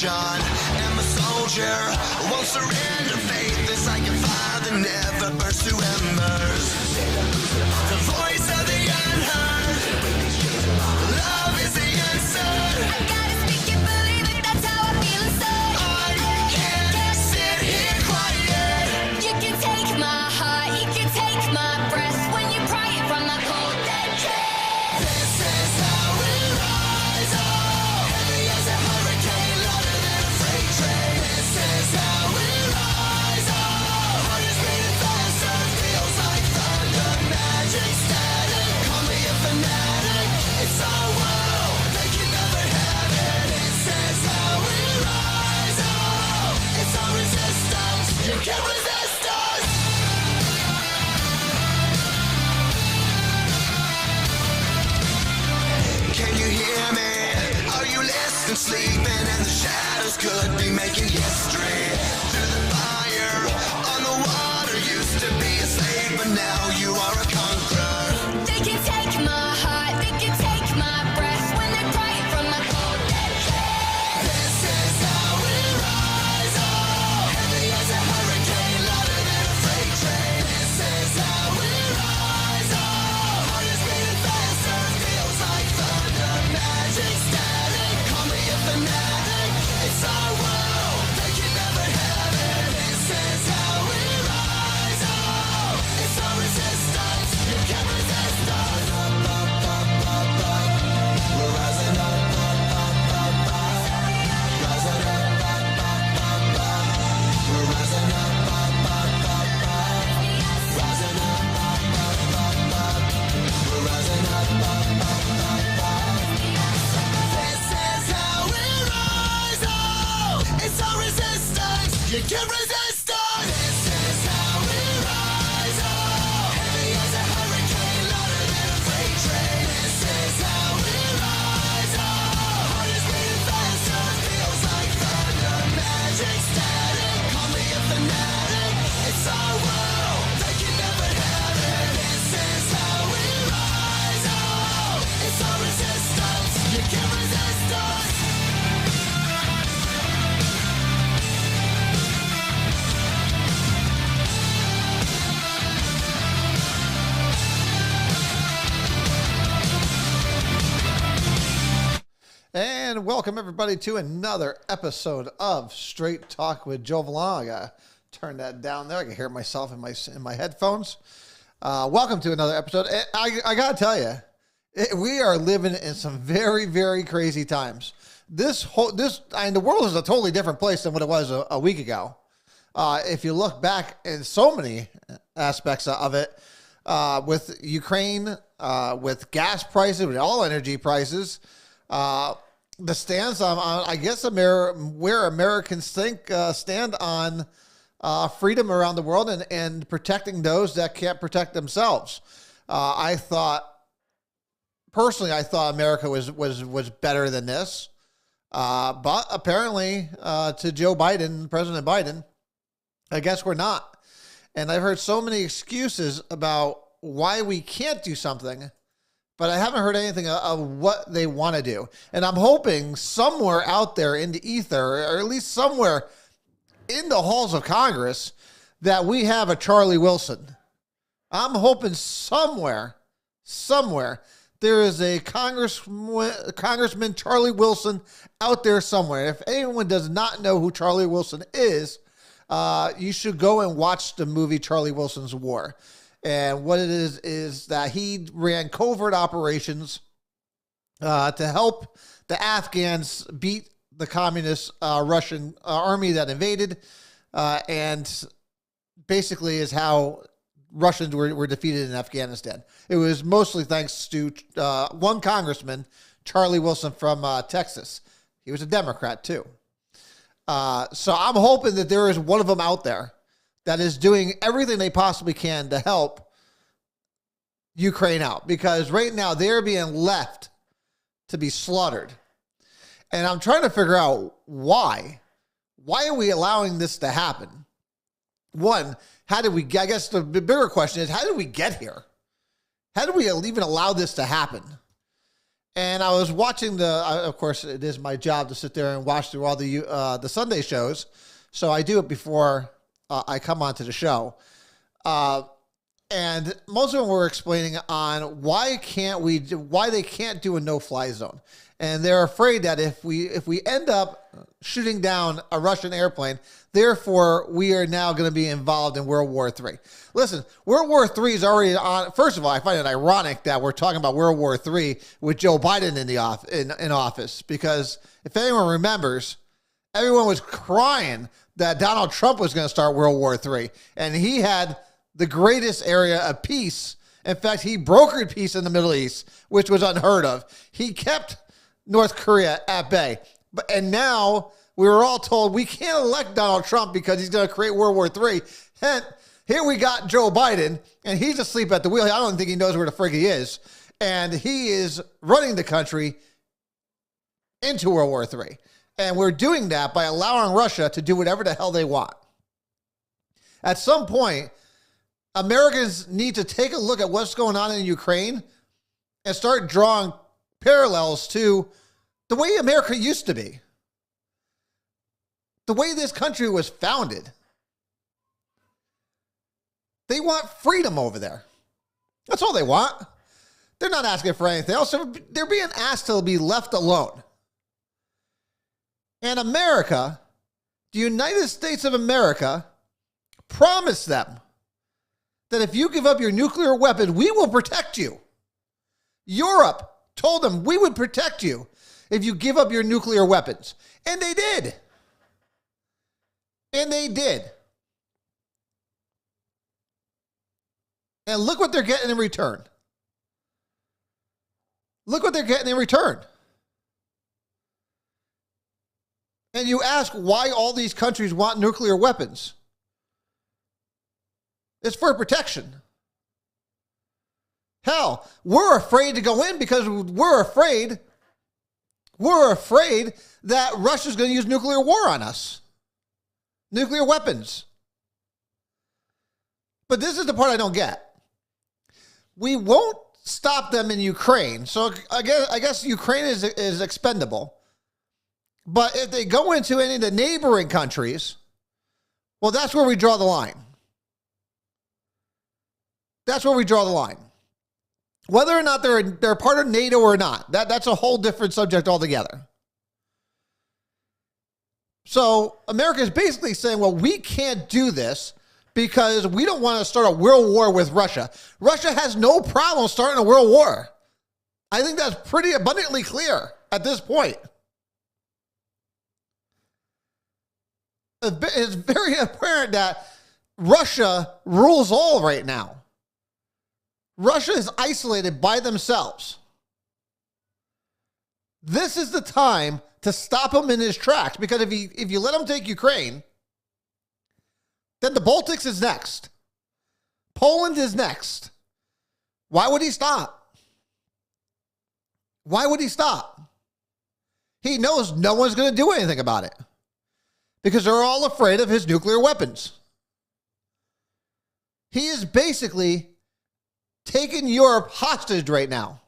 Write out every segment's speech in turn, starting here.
nation. I'm a soldier, won't surrender. Faith is like a fire that never burns to embers. The voice of the unheard. Love is the answer. I gotta speak it, believe it, that's how I feel inside. I can't sit here quiet. You can take my heart, you can take my breath when you pry it from the cold dead chest. This is how we rise up. Heavy as a hurricane, louder than a freight train. This is how we rise up. Heart is beating faster, feels like thunder. Magic static, call me a fanatic. It's our world, they can never have it. This is how we rise up. It's our resistance, you can't resist us. Can you hear me? Are you listening? Sleeping and the shadows could be making history. Through the fire, on the water, used to be a slave, but now you are a conqueror. They can take my heart, they can take my breath when they pry it from the cold dead chest. This is how we rise up. Heavy as a hurricane, louder than a freight train. This is how we rise up. Heart is beating faster, feels like thunder. Magic static, call me a fanatic. It's our world, they can never have it. This is how we rise up. It's our resistance, you can't resist us. We're rising up, rising up, we're rising up, rising up, we're rising up. This is how we rise up. It's our resistance, you can't resist us. This is how we rise up. Heavy as a hurricane, louder than a freight train. This is how we rise up. Heart is beating faster, feels like thunder. Magic static, call me a fanatic. It's our world, they can never have it. This is how we rise up. It's our resistance, you can't resist us. And welcome everybody to another episode of Straight Talk with Joe Vollano. I gotta turn that down there. I can hear myself in my headphones. Welcome to another episode. I gotta tell you, we are living in some very, very crazy times. The world is a totally different place than what it was a week ago. If you look back in so many aspects of it, with Ukraine, with gas prices, with all energy prices, the stance on I guess where Americans stand on freedom around the world and protecting those that can't protect themselves. Personally, I thought America was better than this, but apparently to Joe Biden, President Biden, I guess we're not. And I've heard so many excuses about why we can't do something, but I haven't heard anything of what they want to do. And I'm hoping somewhere out there in the ether, or at least somewhere in the halls of Congress, that we have a Charlie Wilson. I'm hoping somewhere there is a Congressman Charlie Wilson out there somewhere. If anyone does not know who Charlie Wilson is, you should go and watch the movie Charlie Wilson's War. And what it is that he ran covert operations to help the Afghans beat the communist Russian army that invaded, and basically is how Russians were defeated in Afghanistan. It was mostly thanks to one congressman, Charlie Wilson from Texas. He was a Democrat too. So I'm hoping that there is one of them out there that is doing everything they possibly can to help Ukraine out, because right now they're being left to be slaughtered. And I'm trying to figure out why. Why are we allowing this to happen? One, I guess the bigger question is, how did we get here? How did we even allow this to happen? And I was watching of course, it is my job to sit there and watch through all the Sunday shows. So I do it before I come onto the show. And most of them were explaining on why they can't do a no-fly zone. And they're afraid that if we end up shooting down a Russian airplane, therefore we are now going to be involved in World War III. Listen, World War III is already on. First of all, I find it ironic that we're talking about World War III with Joe Biden in office, because if anyone remembers, everyone was crying that Donald Trump was going to start World War III, and he had the greatest area of peace. In fact, he brokered peace in the Middle East, which was unheard of. He kept North Korea at bay. And now we were all told we can't elect Donald Trump because he's going to create World War III. And here we got Joe Biden, and he's asleep at the wheel. I don't think he knows where the frig he is. And he is running the country into World War III. And we're doing that by allowing Russia to do whatever the hell they want. At some point, Americans need to take a look at what's going on in Ukraine and start drawing parallels to the way America used to be, the way this country was founded. They want freedom over there. That's all they want. They're not asking for anything else. They're being asked to be left alone. And America, the United States of America, promised them that if you give up your nuclear weapons, we will protect you. Europe told them we would protect you if you give up your nuclear weapons. And they did. And they did. And look what they're getting in return. Look what they're getting in return. And you ask why all these countries want nuclear weapons. It's for protection. Hell, we're afraid to go in because we're afraid that Russia's going to use nuclear war on us. Nuclear weapons. But this is the part I don't get. We won't stop them in Ukraine. So I guess Ukraine is expendable. But if they go into any of the neighboring countries, well, that's where we draw the line. That's where we draw the line. Whether or not they're part of NATO or not, that's a whole different subject altogether. So America is basically saying, well, we can't do this because we don't want to start a world war with Russia. Russia has no problem starting a world war. I think that's pretty abundantly clear at this point. It's very apparent that Russia rules all right now. Russia is isolated by themselves. This is the time to stop him in his tracks, because if you let him take Ukraine, then the Baltics is next. Poland is next. Why would he stop? Why would he stop? He knows no one's going to do anything about it because they're all afraid of his nuclear weapons. He is basically taking Europe hostage right now.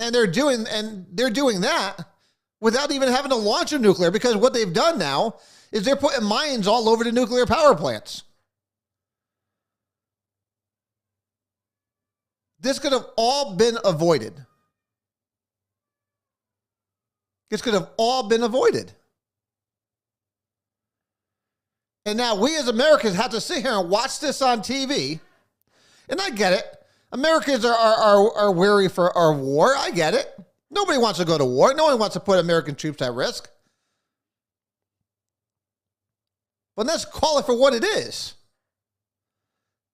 And they're doing that without even having to launch a nuclear, because what they've done now is they're putting mines all over the nuclear power plants. This could have all been avoided. This could have all been avoided. And now we as Americans have to sit here and watch this on TV. And I get it. Americans are weary for our war. I get it. Nobody wants to go to war. No one wants to put American troops at risk. But let's call it for what it is.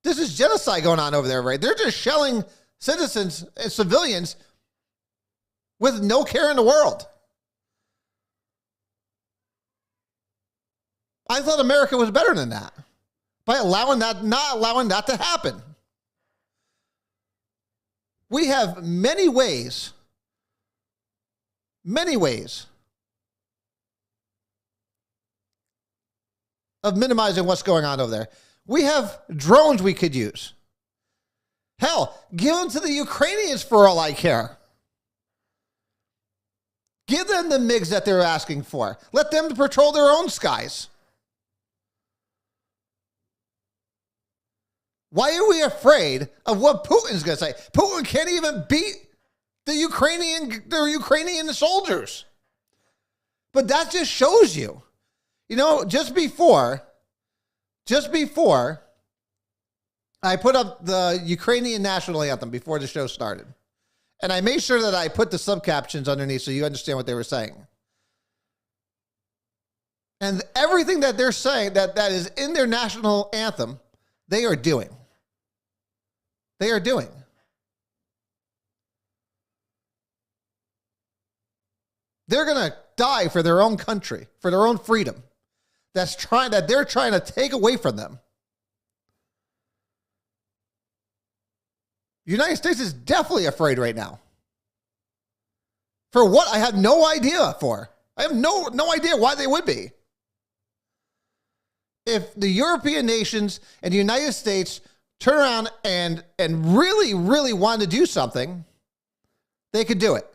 This is genocide going on over there, right? They're just shelling citizens and civilians with no care in the world. I thought America was better than that by not allowing that to happen. We have many ways of minimizing what's going on over there. We have drones we could use. Hell, give them to the Ukrainians for all I care. Give them the MiGs that they're asking for. Let them patrol their own skies. Why are we afraid of what Putin's going to say? Putin can't even beat the Ukrainian soldiers. But that just shows you, just before I put up the Ukrainian national anthem before the show started. And I made sure that I put the subcaptions underneath so you understand what they were saying. And everything that they're saying that is in their national anthem, they are doing. They are doing. They're going to die for their own country, for their own freedom. That they're trying to take away from them. The United States is definitely afraid right now. For what? I have no idea for. I have no idea why they would be. If the European nations and the United States turn around and really, really want to do something, they could do it.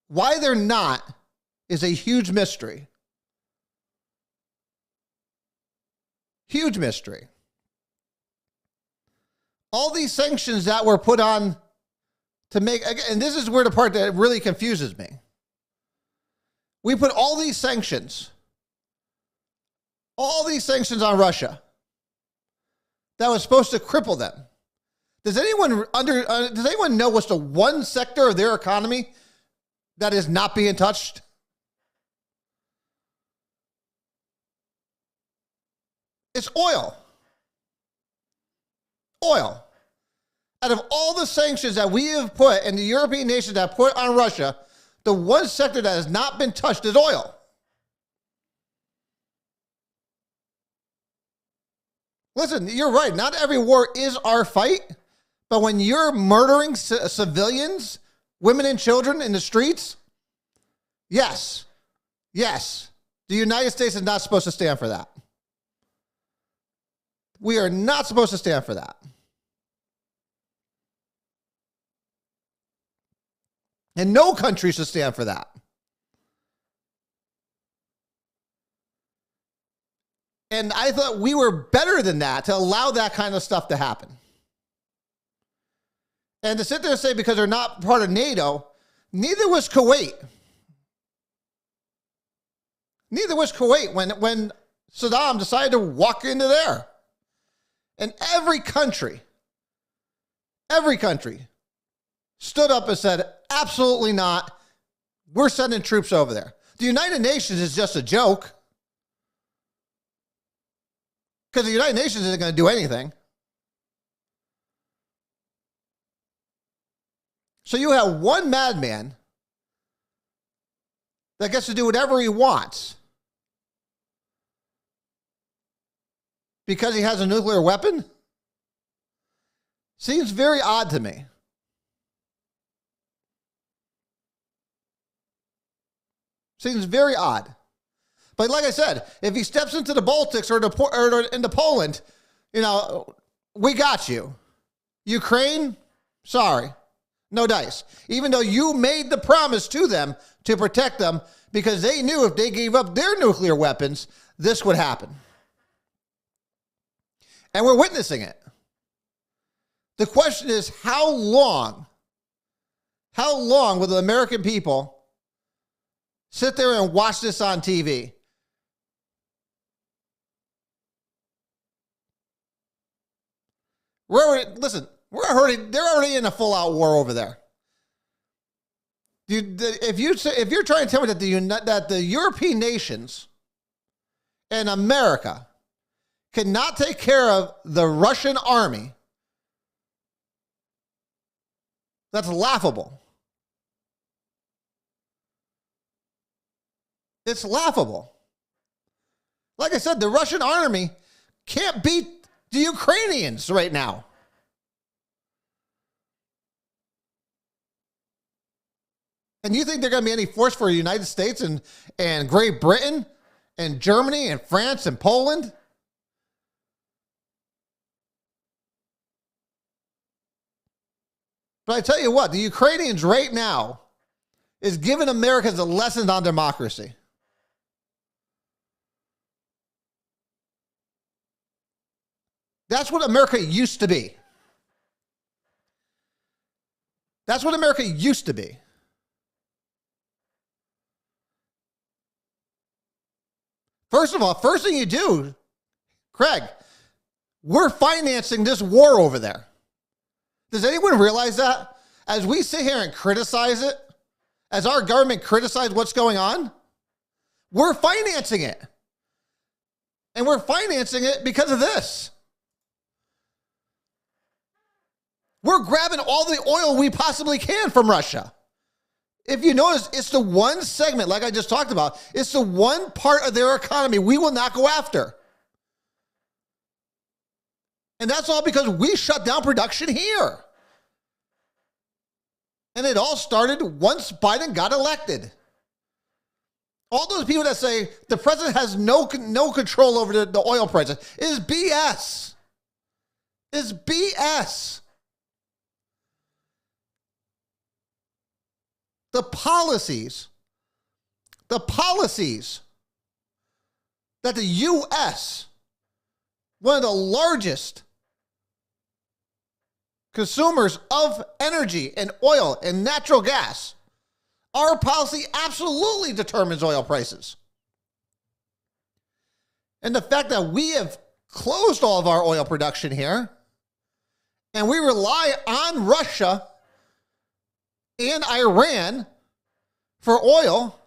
Why they're not is a huge mystery. Huge mystery. All these sanctions that were put on to make, and this is where the part that really confuses me. We put all these sanctions on Russia that was supposed to cripple them. Does anyone know what's the one sector of their economy that is not being touched? It's oil. Oil. Out of all the sanctions that we have put and the European nations have put on Russia, the one sector that has not been touched is oil. Listen, you're right. Not every war is our fight, but when you're murdering civilians, women and children in the streets, yes, the United States is not supposed to stand for that. We are not supposed to stand for that. And no country should stand for that. And I thought we were better than that to allow that kind of stuff to happen. And to sit there and say because they're not part of NATO, neither was Kuwait. Neither was Kuwait when Saddam decided to walk into there. And every country stood up and said, absolutely not. We're sending troops over there. The United Nations is just a joke. Because the United Nations isn't going to do anything. So you have one madman that gets to do whatever he wants because he has a nuclear weapon? Seems very odd to me. Seems very odd. But like I said, if he steps into the Baltics or into Poland, we got you. Ukraine, sorry, no dice. Even though you made the promise to them to protect them because they knew if they gave up their nuclear weapons, this would happen. And we're witnessing it. The question is, how long will the American people sit there and watch this on TV? They're already in a full-out war over there. If you're trying to tell me that the European nations and America cannot take care of the Russian army, that's laughable. It's laughable. Like I said, the Russian army can't beat the Ukrainians right now. And you think they're going to be any force for the United States and Great Britain and Germany and France and Poland? But I tell you what, the Ukrainians right now is giving Americans a lesson on democracy. That's what America used to be. That's what America used to be. First of all, first thing you do, Craig, we're financing this war over there. Does anyone realize that? As we sit here and criticize it, as our government criticizes what's going on, we're financing it. And we're financing it because of this. We're grabbing all the oil we possibly can from Russia. If you notice, it's the one segment, like I just talked about, it's the one part of their economy we will not go after. And that's all because we shut down production here. And it all started once Biden got elected. All those people that say the president has no control over the oil prices is BS. Is BS. The policies that the U.S., one of the largest consumers of energy and oil and natural gas, our policy absolutely determines oil prices. And the fact that we have closed all of our oil production here and we rely on Russia and Iran for oil,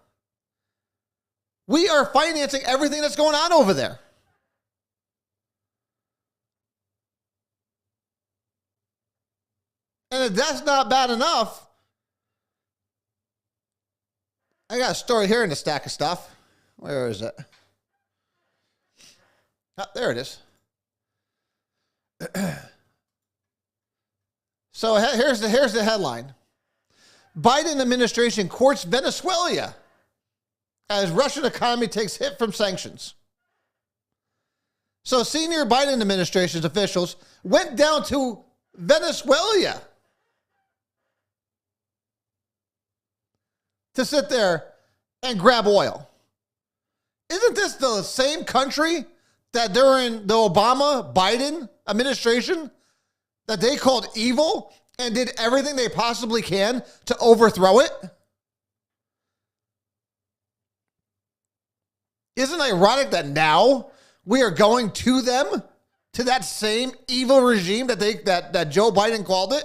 we are financing everything that's going on over there. And if that's not bad enough, I got a story here in the stack of stuff. Where is it? Oh, there it is. So here's the headline. Biden administration courts Venezuela as Russian economy takes hit from sanctions. So senior Biden administration's officials went down to Venezuela to sit there and grab oil. Isn't this the same country that during the Obama-Biden administration that they called evil and did everything they possibly can to overthrow it? Isn't it ironic that now we are going to them, to that same evil regime that Joe Biden called it,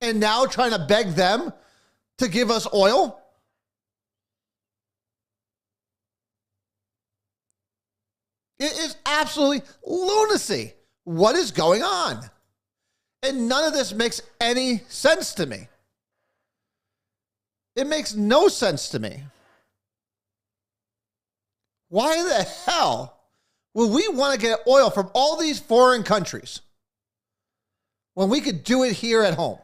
and now trying to beg them to give us oil? It is absolutely lunacy. What is going on? And none of this makes any sense to me. It makes no sense to me. Why the hell would we want to get oil from all these foreign countries when we could do it here at home?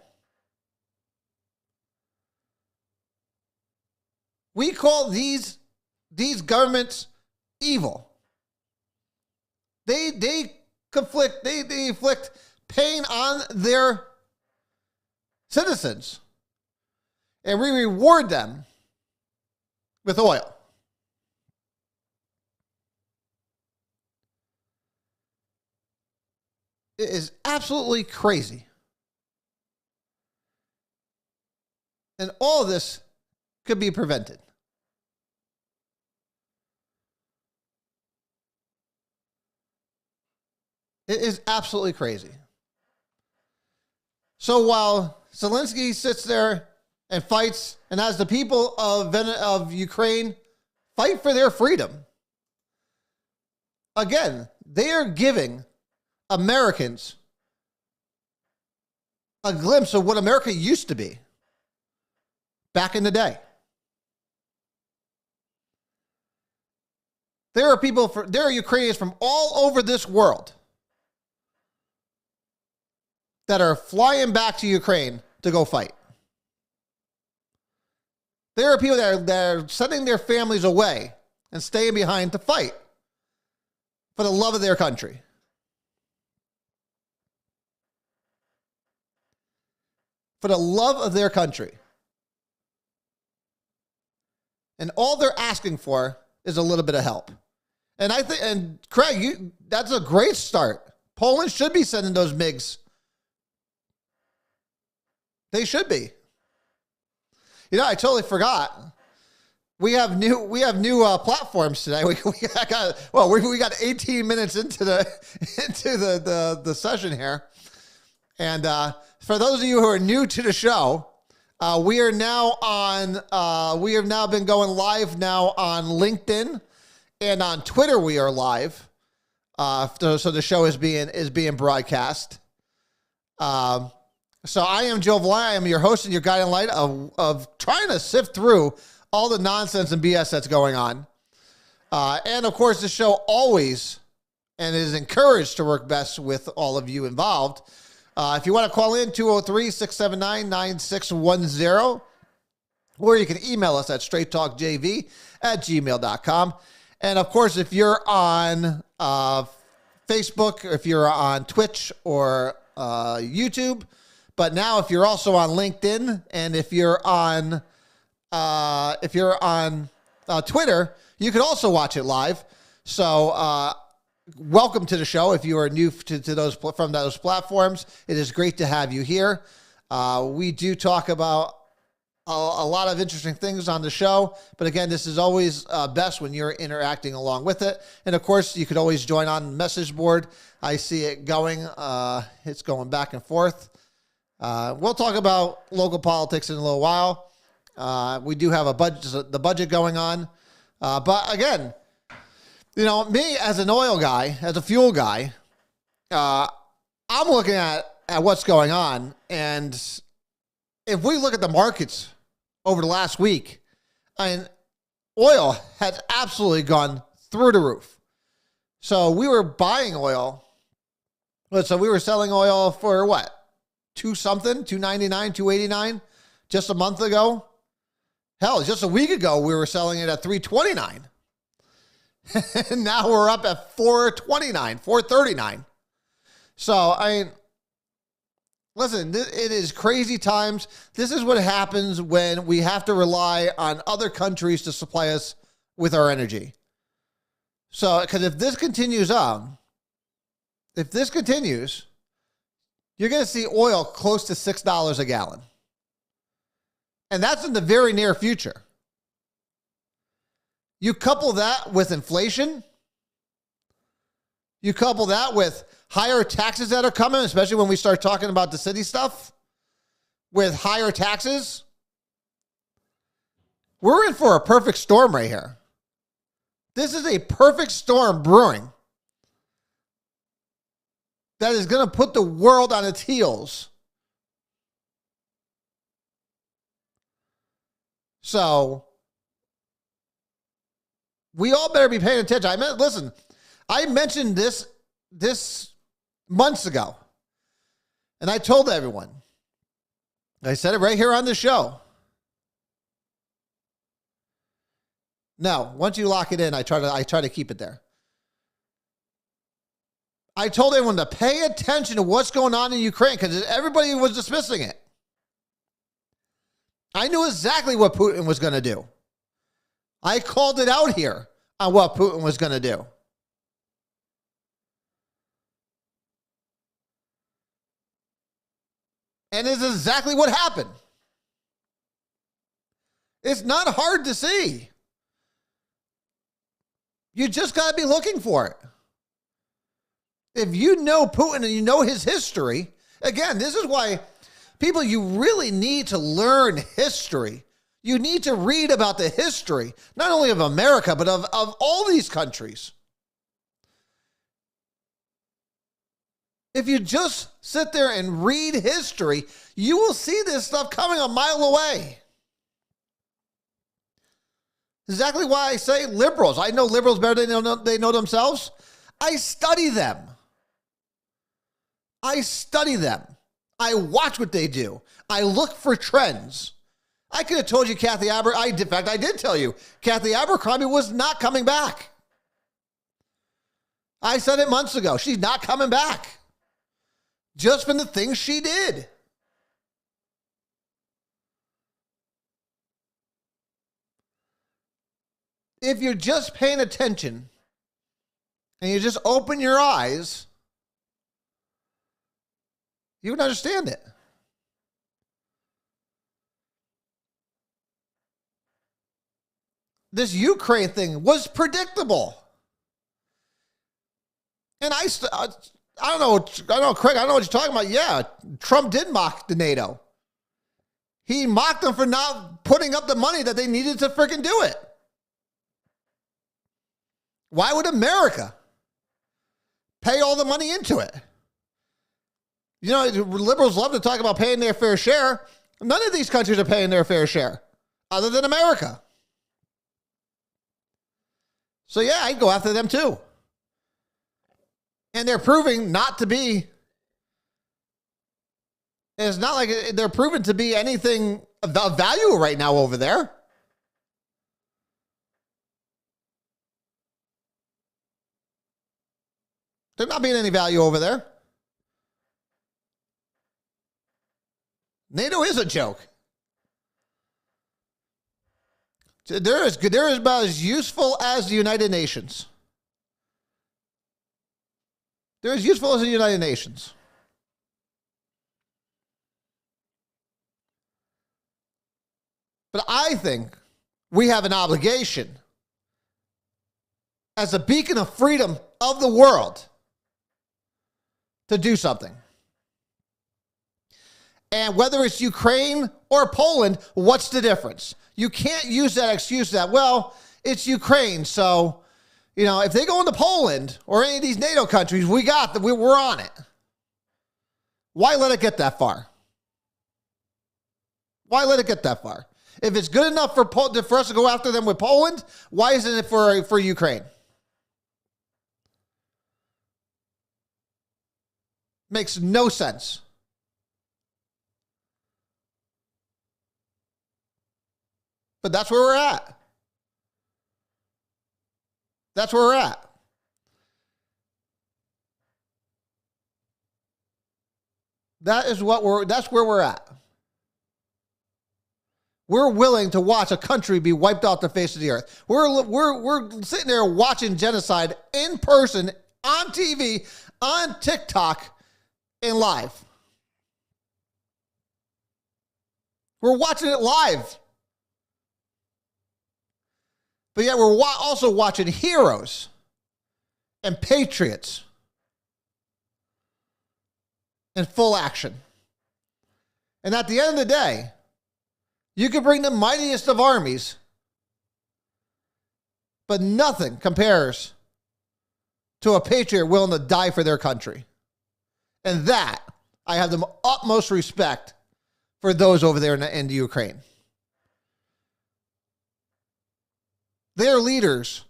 We call these governments evil. They inflict pain on their citizens, and we reward them with oil. It is absolutely crazy. And all of this could be prevented. It is absolutely crazy. So while Zelensky sits there and fights, and as the people of Ukraine fight for their freedom, again, they are giving Americans a glimpse of what America used to be back in the day. There are Ukrainians from all over this world that are flying back to Ukraine to go fight. There are people that are sending their families away and staying behind to fight for the love of their country. for the love of their country. And all they're asking for is a little bit of help. And I think, and Craig, that's a great start. Poland should be sending those MiGs. They should be. You know, I totally forgot. We have new platforms today. We got 18 minutes into the session here, and for those of you who are new to the show, we are now on. We have now been going live now on LinkedIn and on Twitter. We are live, so the show is being broadcast. So I am Joe Vollano. I am your host and your guiding light of trying to sift through all the nonsense and BS that's going on. And of course, the show always and is encouraged to work best with all of you involved. If you want to call in, 203-679-9610, or you can email us at straighttalkjv@gmail.com. And of course, if you're on Facebook, if you're on Twitch or YouTube, but now if you're also on LinkedIn and if you're on Twitter, you can also watch it live. So welcome to the show. If you are new to those from those platforms, it is great to have you here. We do talk about a lot of interesting things on the show, but again, this is always best when you're interacting along with it. And of course, you could always join on the message board. I see it going. It's going back and forth. We'll talk about local politics in a little while. We do have the budget going on. But again, you know, me as an oil guy, as a fuel guy, I'm looking at what's going on. And if we look at the markets over the last week, I mean, oil has absolutely gone through the roof. So we were buying oil. So we were selling oil for what? $2-something, $2.99, $2.89 just a month ago. Hell, just a week ago, we were selling it at $3.29. And now we're up at $4.29, $4.39. So, I mean, listen, it is crazy times. This is what happens when we have to rely on other countries to supply us with our energy. So, because if this continues on, you're going to see oil close to $6 a gallon. And that's in the very near future. You couple that with inflation. You couple that with higher taxes that are coming, especially when we start talking about the city stuff, with higher taxes. We're in for a perfect storm right here. This is a perfect storm brewing that is going to put the world on its heels. So we all better be paying attention. I mentioned this months ago, and I told everyone. I said it right here on the show. Now, once you lock it in, I try to keep it there. I told everyone to pay attention to what's going on in Ukraine because everybody was dismissing it. I knew exactly what Putin was going to do. I called it out here on what Putin was going to do. And it's exactly what happened. It's not hard to see. You just got to be looking for it. If you know Putin and you know his history, again, this is why people, you really need to learn history. You need to read about the history, not only of America, but of all these countries. If you just sit there and read history, you will see this stuff coming a mile away. Exactly why I say liberals. I know liberals better than they know themselves. I study them. I watch what they do. I look for trends. I could have told you Kathy Abercrombie. In fact, I did tell you Kathy Abercrombie was not coming back. I said it months ago. She's not coming back. Just from the things she did. if you're just paying attention and you just open your eyes, you would understand it. This Ukraine thing was predictable. And I don't know, Craig, I don't know what you're talking about. Yeah, Trump did mock the NATO. He mocked them for not putting up the money that they needed to freaking do it. Why would America pay all the money into it? You know, liberals love to talk about paying their fair share. None of these countries are paying their fair share other than America. So yeah, I'd go after them too. And they're proving not to be, it's not like they're proven to be anything of value right now over there. They're not being any value over there. NATO is a joke. They're about as useful as the United Nations. They're as useful as the United Nations. But I think we have an obligation as a beacon of freedom of the world to do something. And whether it's Ukraine or Poland, what's the difference? You can't use that excuse that, well, it's Ukraine, so, you know, if they go into Poland or any of these NATO countries, we're on it. Why let it get that far? Why let it get that far? If it's good enough for us to go after them with Poland, why isn't it for Ukraine? Makes no sense. But that's where we're at. That's where we're at. That's where we're at. We're willing to watch a country be wiped off the face of the earth. We're sitting there watching genocide in person, on TV, on TikTok, and live. We're watching it live. But yet we're also watching heroes and patriots in full action. And at the end of the day, you can bring the mightiest of armies, but nothing compares to a patriot willing to die for their country. And that, I have the utmost respect for those over there in Ukraine. Their leaders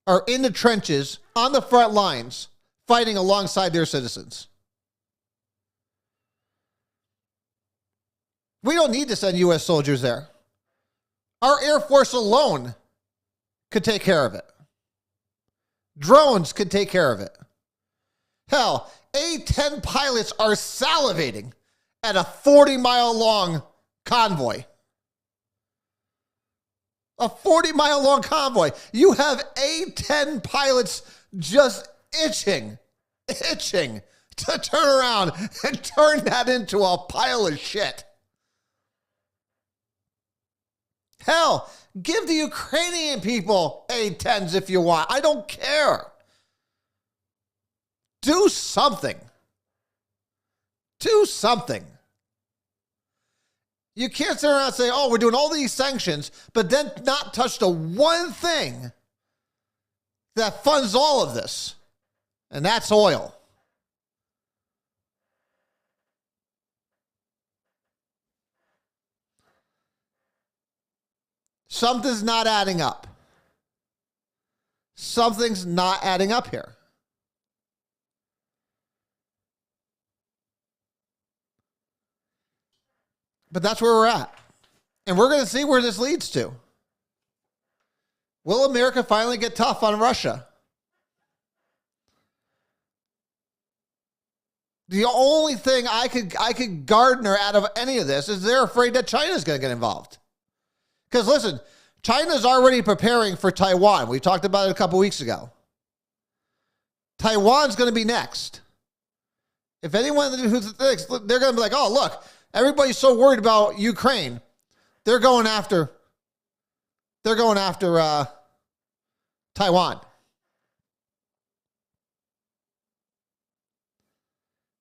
are in the trenches, on the front lines, fighting alongside their citizens. We don't need to send U.S. soldiers there. Our Air Force alone could take care of it. Drones could take care of it. Hell, A-10 pilots are salivating at a 40-mile-long convoy. A 40-mile-long convoy. You have A-10 pilots just itching to turn around and turn that into a pile of shit. Hell, give the Ukrainian people A-10s if you want. I don't care. Do something. Do something. You can't sit around and say, oh, we're doing all these sanctions, but then not touch the one thing that funds all of this, and that's oil. Something's not adding up. Something's not adding up here. But that's where we're at. And we're going to see where this leads to. Will America finally get tough on Russia? The only thing I could garner out of any of this is they're afraid that China's going to get involved. Because listen, China's already preparing for Taiwan. We talked about it a couple weeks ago. Taiwan's going to be next. If anyone who thinks, they're going to be like, oh, look, everybody's so worried about Ukraine. They're going after Taiwan.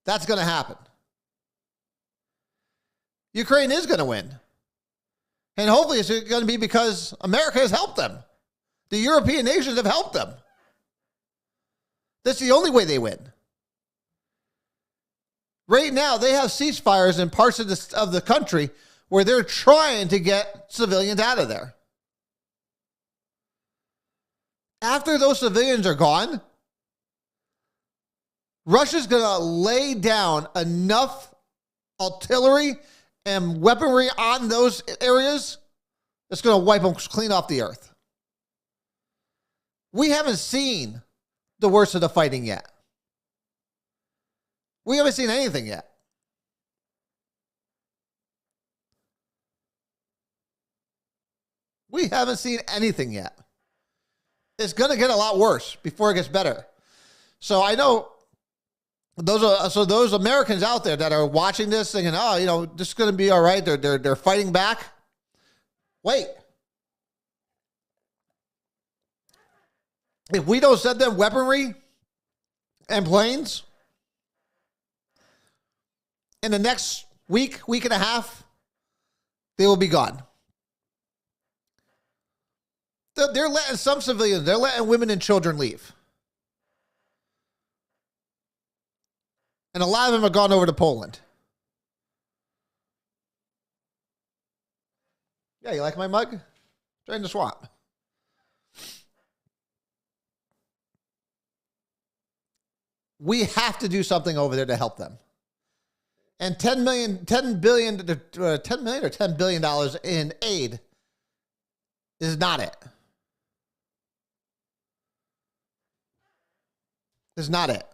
That's going to happen. Ukraine is going to win. And hopefully it's going to be because America has helped them. The European nations have helped them. That's the only way they win. Right now, they have ceasefires in parts of the country where they're trying to get civilians out of there. After those civilians are gone, Russia's going to lay down enough artillery and weaponry on those areas that's going to wipe them clean off the earth. We haven't seen the worst of the fighting yet. We haven't seen anything yet. We haven't seen anything yet. It's going to get a lot worse before it gets better. So I know those Americans out there that are watching this thinking, oh, this is going to be all right. They're fighting back. Wait. If we don't send them weaponry and planes in the next week and a half, they will be gone. They're letting some civilians, they're letting women and children leave. And a lot of them have gone over to Poland. Yeah, you like my mug? Drain the swamp. We have to do something over there to help them. And $10 billion or $10 billion in aid is not it. Is not it.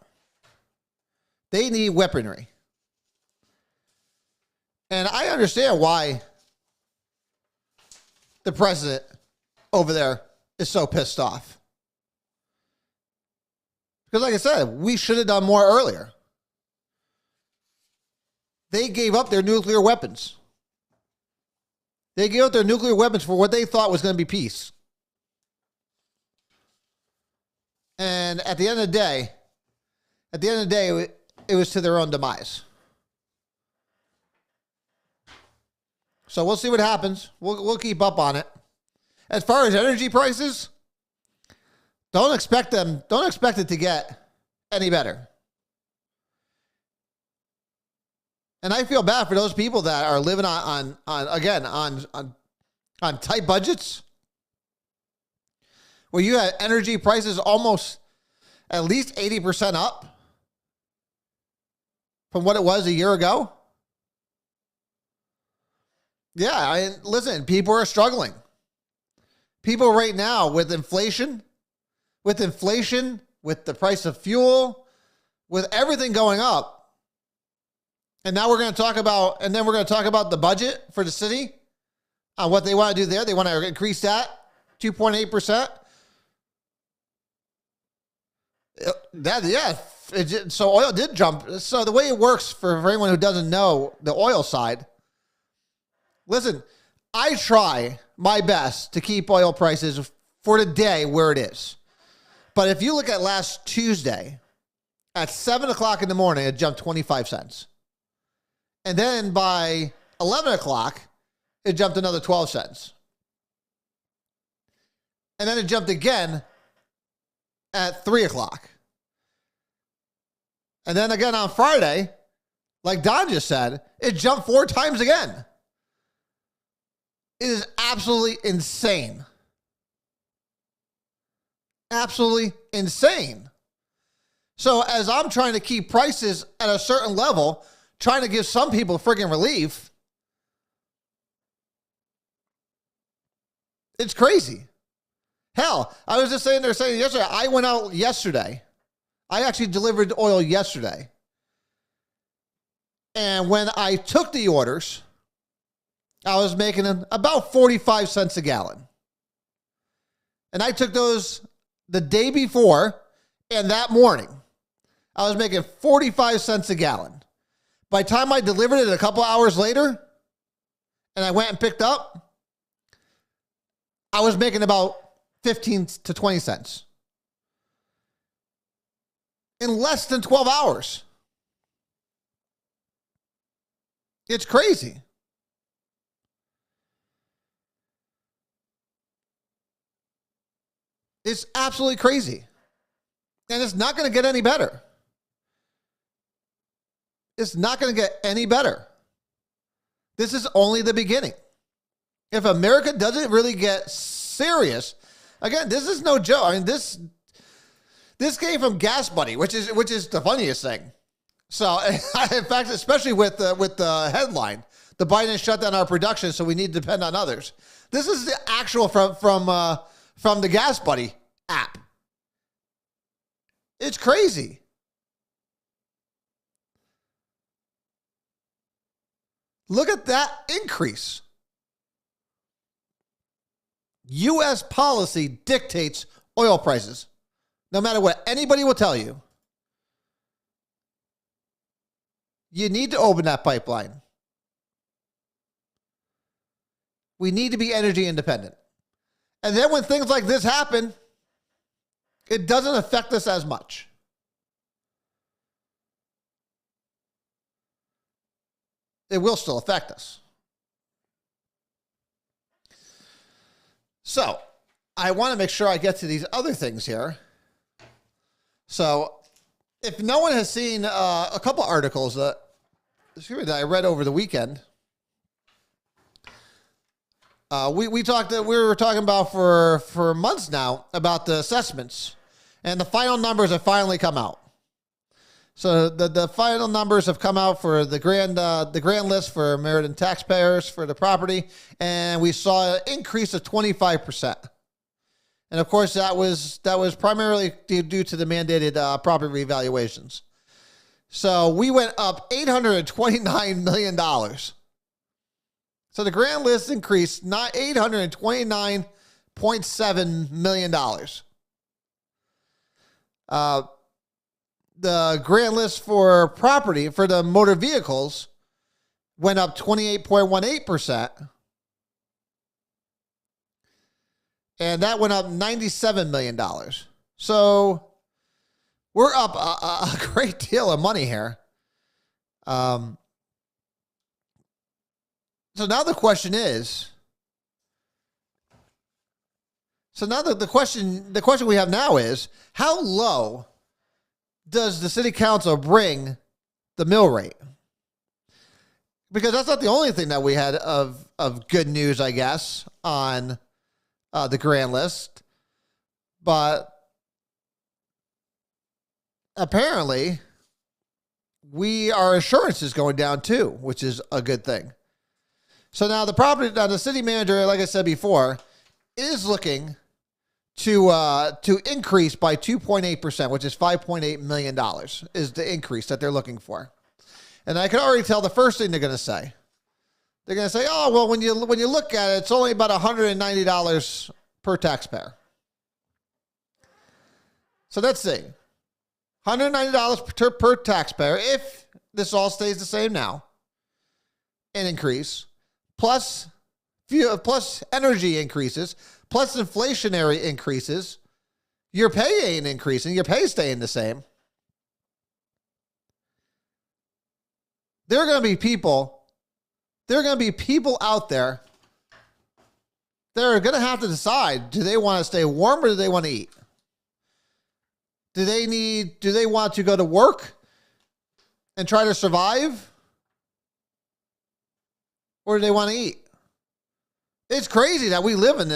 They need weaponry. And I understand why the president over there is so pissed off. Because like I said, we should have done more earlier. They gave up their nuclear weapons. They gave up their nuclear weapons for what they thought was going to be peace. And at the end of the day, it was to their own demise. So we'll see what happens. We'll keep up on it. As far as energy prices, don't expect it to get any better. And I feel bad for those people that are living on tight budgets, where you had energy prices almost at least 80% up from what it was a year ago. Yeah, listen, people are struggling. People right now with inflation, with the price of fuel, with everything going up. And now we're going to talk about, the budget for the city, on what they want to do there. They want to increase that 2.8%. So oil did jump. So the way it works for anyone who doesn't know the oil side, listen, I try my best to keep oil prices for the day where it is. But if you look at last Tuesday, at 7 o'clock in the morning, it jumped 25 cents. And then by 11 o'clock, it jumped another 12 cents. And then it jumped again at 3 o'clock. And then again on Friday, like Don just said, it jumped 4 times again. It is absolutely insane. Absolutely insane. So as I'm trying to keep prices at a certain level, trying to give some people friggin' relief, it's crazy. Hell, I was just saying yesterday, I went out yesterday. I actually delivered oil yesterday. And when I took the orders, I was making about 45 cents a gallon. and I took those the day before and that morning, I was making 45 cents a gallon. By the time I delivered it a couple hours later, and I went and picked up, I was making about 15 to 20 cents in less than 12 hours. It's crazy. It's absolutely crazy. And it's not going to get any better. It's not going to get any better. This is only the beginning. If America doesn't really get serious, again, this is no joke. I mean, this came from Gas Buddy, which is the funniest thing. So, in fact, especially with the headline, the Biden shut down our production, so we need to depend on others. This is the actual from the Gas Buddy app. It's crazy. Look at that increase. U.S. policy dictates oil prices. No matter what anybody will tell you, you need to open that pipeline. We need to be energy independent. And then when things like this happen, it doesn't affect us as much. It will still affect us. So, I want to make sure I get to these other things here. So, if no one has seen a couple articles that I read over the weekend, we were talking about for months now about the assessments, and the final numbers have finally come out. So the final numbers have come out for the grand list for American taxpayers for the property, and we saw an increase of 25%. And of course, that was primarily due to the mandated property revaluations. So we went up $829 million. So the grand list increased $829.7 million. The grand list for property, for the motor vehicles, went up 28.18%. And that went up $97 million. So we're up a great deal of money here. So now the question is, the question we have now is, how low does the city council bring the mill rate? Because that's not the only thing that we had of good news, I guess, on the grand list. But apparently, our insurance is going down too, which is a good thing. So now the city manager, like I said before, is looking to increase by 2.8%, which is $5.8 million is the increase that they're looking for. And I can already tell the first thing they're going to say. They're going to say, oh, well, when you look at it, it's only about $190 per taxpayer. So let's see. $190 per taxpayer, if this all stays the same now, an increase, plus energy increases, plus inflationary increases, your pay ain't increasing, your pay staying the same. There are going to be people out there that are going to have to decide, do they want to stay warm or do they want to eat? Do they want to go to work and try to survive? Or do they want to eat? It's crazy that we live in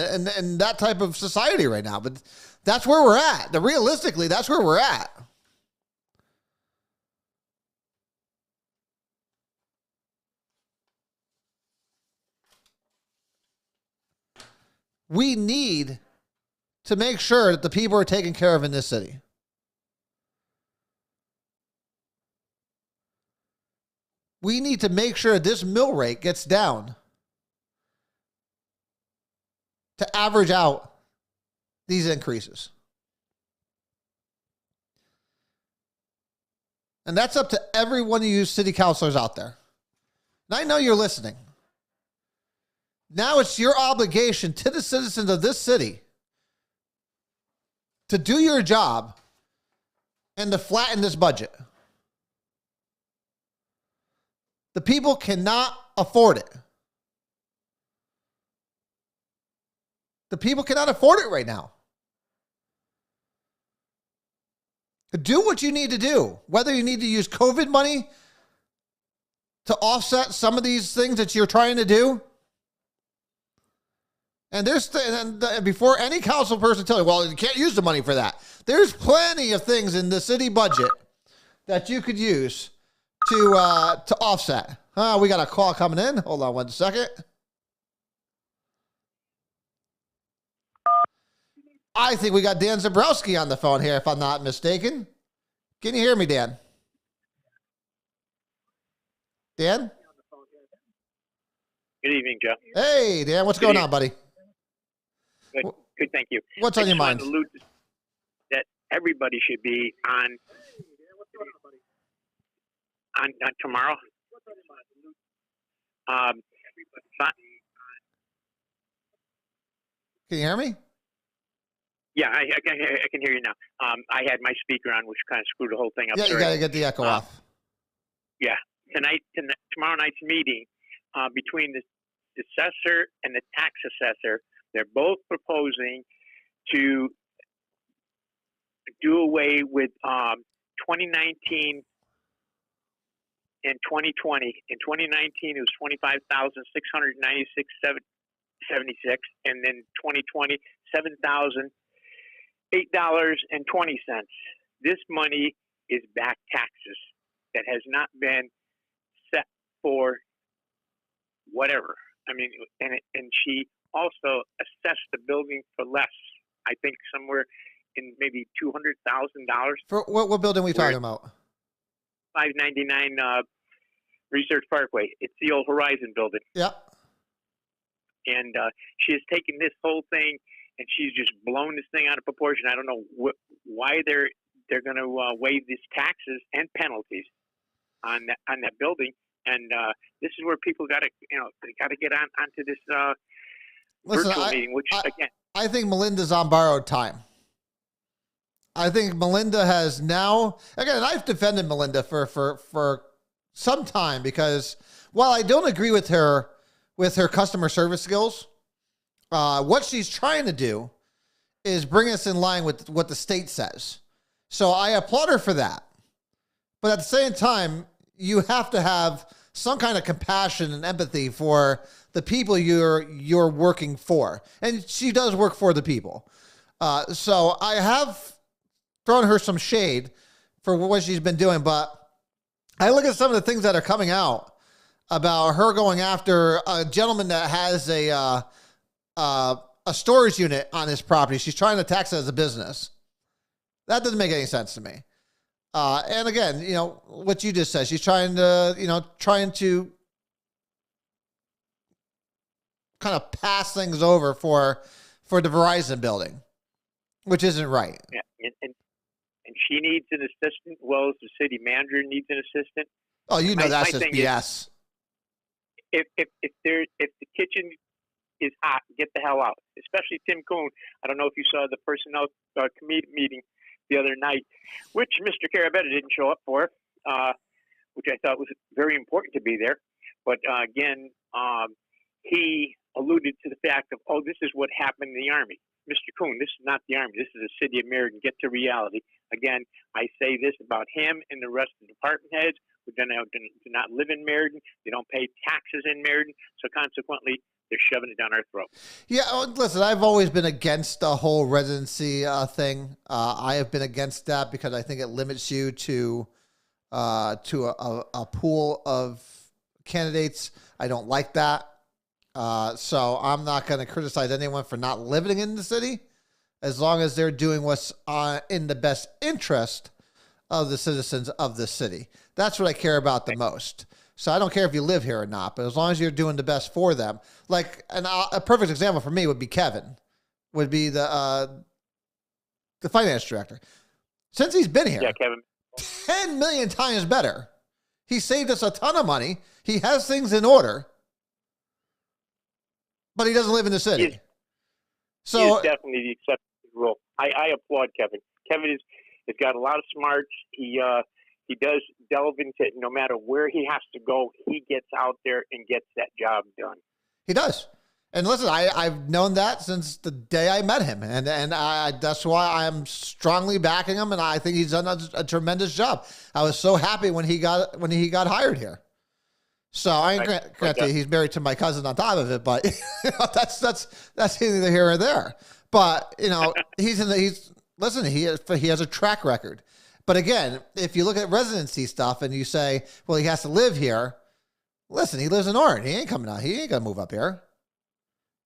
that type of society right now, but that's where we're at. Realistically, that's where we're at. We need to make sure that the people are taken care of in this city. We need to make sure this mill rate gets down to average out these increases. And that's up to every one of you city councilors out there. And I know you're listening. Now it's your obligation to the citizens of this city to do your job and to flatten this budget. The people cannot afford it. The people cannot afford it right now. Do what you need to do, whether you need to use COVID money to offset some of these things that you're trying to do. And before any council person tells you, well, you can't use the money for that. There's plenty of things in the city budget that you could use to offset. We got a call coming in. Hold on 1 second. I think we got Dan Zabrowski on the phone here, if I'm not mistaken. Can you hear me, Dan? Dan? Good evening, Joe. Hey, Dan. What's going on, buddy? Good, thank you. What's on your mind? That everybody should be on tomorrow. Can you hear me? Yeah, I can hear you now. I had my speaker on, which kind of screwed the whole thing up. Yeah, you got to get the echo off. Yeah. Tomorrow night's meeting between the assessor and the tax assessor, they're both proposing to do away with 2019 and 2020. In 2019, it was $25,696.76, and then 2020, $7,008.20. This money is back taxes that has not been set for whatever. I mean, and she also assessed the building for less. I think somewhere in maybe $200,000. For what building are we talking about? 599 Research Parkway. It's the old Horizon building. Yep. And she has taken this whole thing and she's just blown this thing out of proportion. I don't know why they're going to waive these taxes and penalties on that building. And this is where people got to get onto this virtual meeting. Which again, I think Melinda's on borrowed time. I think Melinda has now, again, I've defended Melinda for some time because while I don't agree with her customer service skills, what she's trying to do is bring us in line with what the state says. So I applaud her for that. But at the same time, you have to have some kind of compassion and empathy for the people you're working for. And she does work for the people. So I have thrown her some shade for what she's been doing, but I look at some of the things that are coming out about her going after a gentleman that has a storage unit on his property. She's trying to tax it as a business. That doesn't make any sense to me. And again, what you just said, she's trying to kind of pass things over for the Verizon building, which isn't right. Yeah, and she needs an assistant, well as the city manager needs an assistant. Oh, that's just BS. If the kitchen is hot, get the hell out. Especially Tim Kuhn. I don't know if you saw the personnel committee meeting the other night, which Mr. Carabetta didn't show up for, which I thought was very important to be there. But again, he alluded to the fact of, this is what happened in the Army. Mr. Kuhn, this is not the Army. This is the city of Meriden. Get to reality. Again, I say this about him and the rest of the department heads who do not live in Meriden. They don't pay taxes in Meriden. So consequently, they're shoving it down our throat. Yeah, listen, I've always been against the whole residency thing. I have been against that because I think it limits you to a pool of candidates. I don't like that. So I'm not going to criticize anyone for not living in the city as long as they're doing what's in the best interest of the citizens of the city. That's what I care about the most. So I don't care if you live here or not, but as long as you're doing the best for them. Like, a perfect example for me would be Kevin, would be the the finance director. Since he's been here, Yeah, Kevin. 10 million times better. He saved us a ton of money. He has things in order, but he doesn't live in the city. He So is definitely the exception to the rule. I applaud Kevin. Kevin has got a lot of smarts. He does delve into no matter where he has to go, he gets out there and gets that job done. he does. And listen, I've known that since the day I met him, and that's why I'm strongly backing him, and I think he's done a tremendous job. I was so happy when he got hired here. So I granted he's married to my cousin on top of it, but you know, that's neither here or there. But you know, he has a track record. But again, if you look at residency stuff and you say, well, he has to live here. Listen, he lives in Orange. He ain't coming out. He ain't gonna move up here.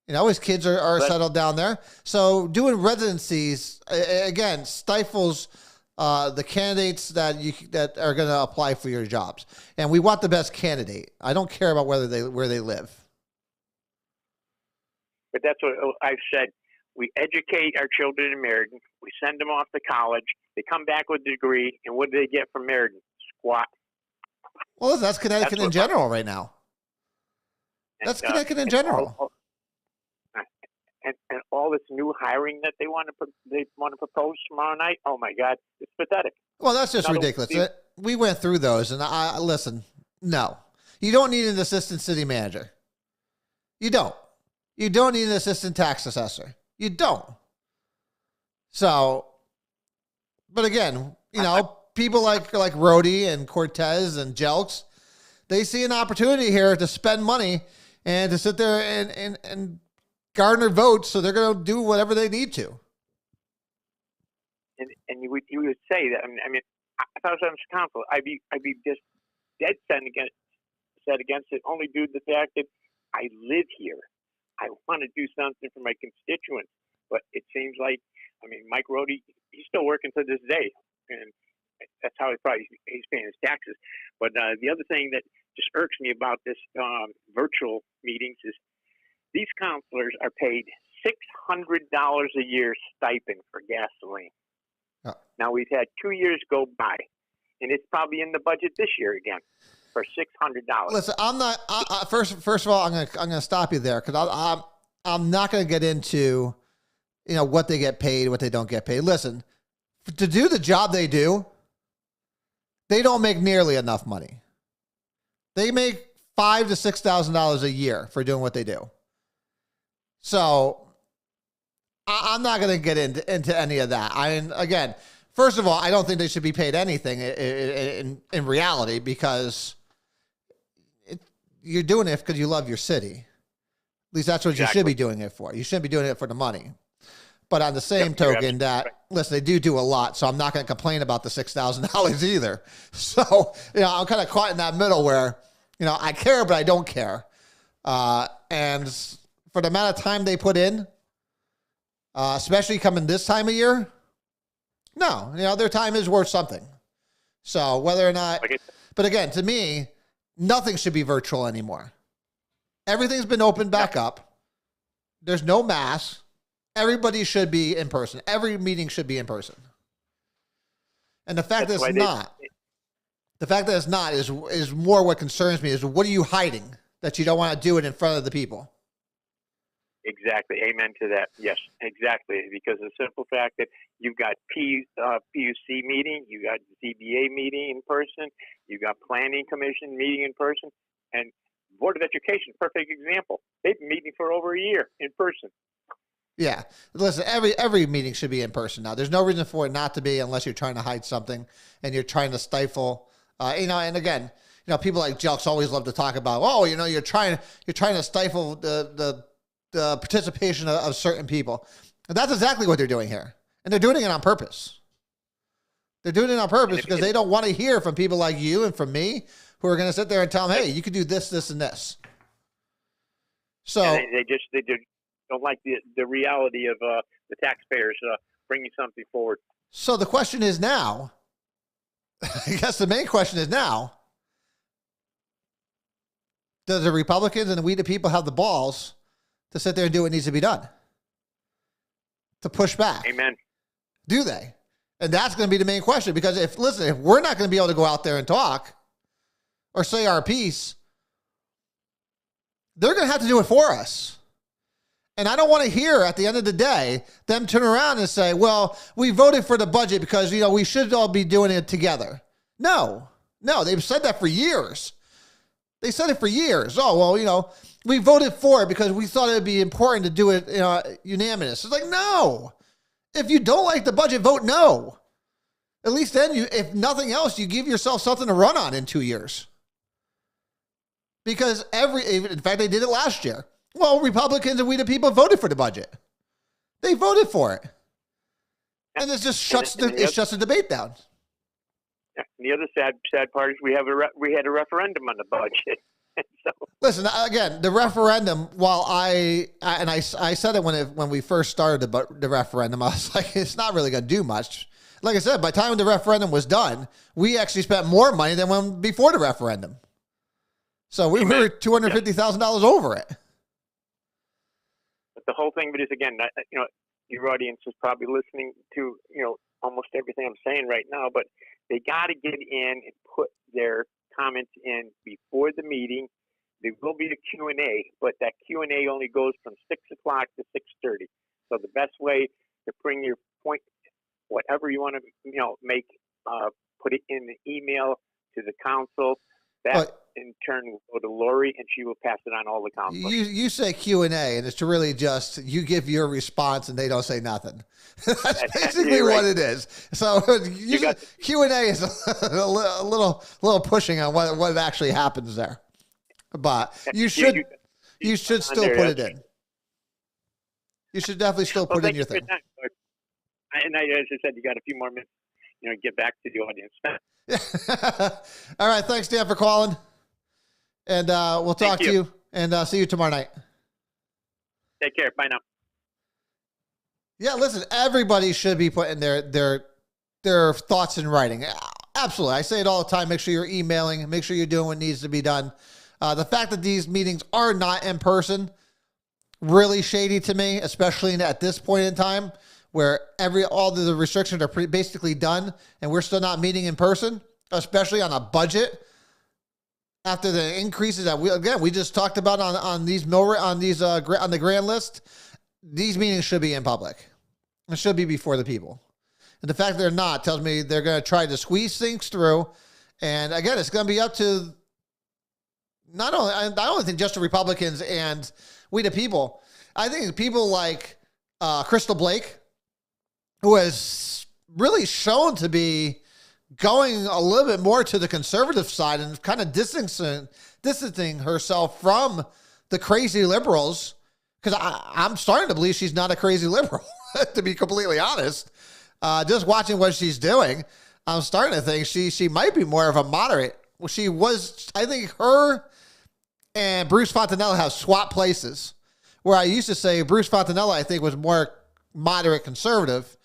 You know, his kids are settled down there. So doing residencies, again, stifles the candidates that are going to apply for your jobs. And we want the best candidate. I don't care about where they live. But that's what I've said. We educate our children in Meriden. We send them off to college. They come back with a degree. And what do they get from Meriden? Squat. Well, that's Connecticut in general right now. That's Connecticut in general. And all this new hiring that they want to propose tomorrow night. Oh my God, it's pathetic. Well, that's just ridiculous. We went through those, and I listen. No, you don't need an assistant city manager. You don't. You don't need an assistant tax assessor. You don't. So, but again, you know, people like Rhodey and Cortez and Jelks, they see an opportunity here to spend money and to sit there and garner votes, so they're going to do whatever they need to. And you would say that. I mean, if I was on council, I'd be just dead set against it, only due to the fact that I live here. I want to do something for my constituents, but it seems like, I mean, Mike Rhodey, he's still working to this day, and that's how he's paying his taxes. But the other thing that just irks me about this virtual meetings is these counselors are paid $600 a year stipend for gasoline. Oh. Now we've had 2 years go by, and it's probably in the budget this year again for $600. Listen, I'm not. First of all, I'm gonna stop you there because I'm not gonna get into, you know, what they get paid, what they don't get paid. Listen, to do the job they do, they don't make nearly enough money. They make $5,000 to $6,000 a year for doing what they do. So I'm not going to get into any of that. Again, first of all, I don't think they should be paid anything in reality, because you're doing it because you love your city. At least that's what you should be doing it for. You shouldn't be doing it for the money. But on the same token, listen, they do a lot, so I'm not going to complain about the $6,000 either. So, you know, I'm kind of caught in that middle where, you know, I care, but I don't care. And for the amount of time they put in, especially coming this time of year, no, you know, their time is worth something. So whether or not, but again, to me, nothing should be virtual anymore. Everything's been opened back up. There's no mass. Everybody should be in person. Every meeting should be in person. And the fact that it's not is more what concerns me, is what are you hiding that you don't want to do it in front of the people? Exactly. Amen to that. Yes, exactly. Because the simple fact that you've got PUC meeting, you got ZBA meeting in person, you got Planning Commission meeting in person, and Board of Education, perfect example. They've been meeting for over a year in person. Yeah. Listen, every meeting should be in person now. There's no reason for it not to be, unless you're trying to hide something and you're trying to stifle, you know, and again, you know, people like Jelks always love to talk about, oh, you know, you're trying to stifle the participation of certain people. And that's exactly what they're doing here. And they're doing it on purpose. They're doing it on purpose because they don't want to hear from people like you and from me who are going to sit there and tell them, hey, you could do this, this, and this. So they just don't like the reality of the taxpayers bringing something forward. So the question is now, I guess the main question is now, does the Republicans and we the people have the balls to sit there and do what needs to be done? To push back. Amen. Do they? And that's going to be the main question, because if we're not going to be able to go out there and talk or say our piece, they're going to have to do it for us. And I don't want to hear at the end of the day them turn around and say, well, we voted for the budget because, we should all be doing it together. No, they've said that for years. They said it for years. Oh, well, we voted for it because we thought it would be important to do it unanimous. It's like, no. If you don't like the budget, vote no. At least then, if nothing else, you give yourself something to run on in 2 years. Because in fact, they did it last year. Well, Republicans and we the people voted for the budget. They voted for it. And it just shuts the debate down. And the other sad part is we had a referendum on the budget. So. Listen, again, the referendum, while I said it when we first started the referendum, I was like, it's not really going to do much. Like I said, by the time the referendum was done, we actually spent more money than before the referendum. So we were $250,000 over it. But the whole thing of it is, again, your audience is probably listening to, almost everything I'm saying right now, but they got to get in and put their comments in before the meeting. There will be a Q&A, but that Q&A only goes from 6 o'clock to 6:30. So the best way to bring your point, whatever you want to, make, put it in the email to the council. That in turn will go to Lori, and she will pass it on all the council. You say Q&A, and it's really just you give your response, and they don't say nothing. That's basically what it is. So Q&A is a little pushing on what actually happens there. But you should still put it in. You should definitely still put in your thing. And as I said, you got a few more minutes. Get back to the audience. All right. Thanks, Dan, for calling. And we'll talk to you and see you tomorrow night. Take care. Bye now. Yeah, listen, everybody should be putting their thoughts in writing. Absolutely. I say it all the time. Make sure you're emailing. Make sure you're doing what needs to be done. The fact that these meetings are not in person, really shady to me, especially at this point in time, where all the restrictions are basically done, and we're still not meeting in person, especially on a budget. After the increases that we just talked about on the grand list, these meetings should be in public. It should be before the people. And the fact they're not tells me they're going to try to squeeze things through. And again, it's going to be up to I don't think just the Republicans and we the people. I think people like Crystal Blake, who has really shown to be going a little bit more to the conservative side and kind of distancing herself from the crazy liberals, because I'm starting to believe she's not a crazy liberal, to be completely honest. Just watching what she's doing, I'm starting to think she might be more of a moderate. Well, she was, I think her and Bruce Fontanella have swapped places, where I used to say Bruce Fontanella, I think, was more moderate conservative,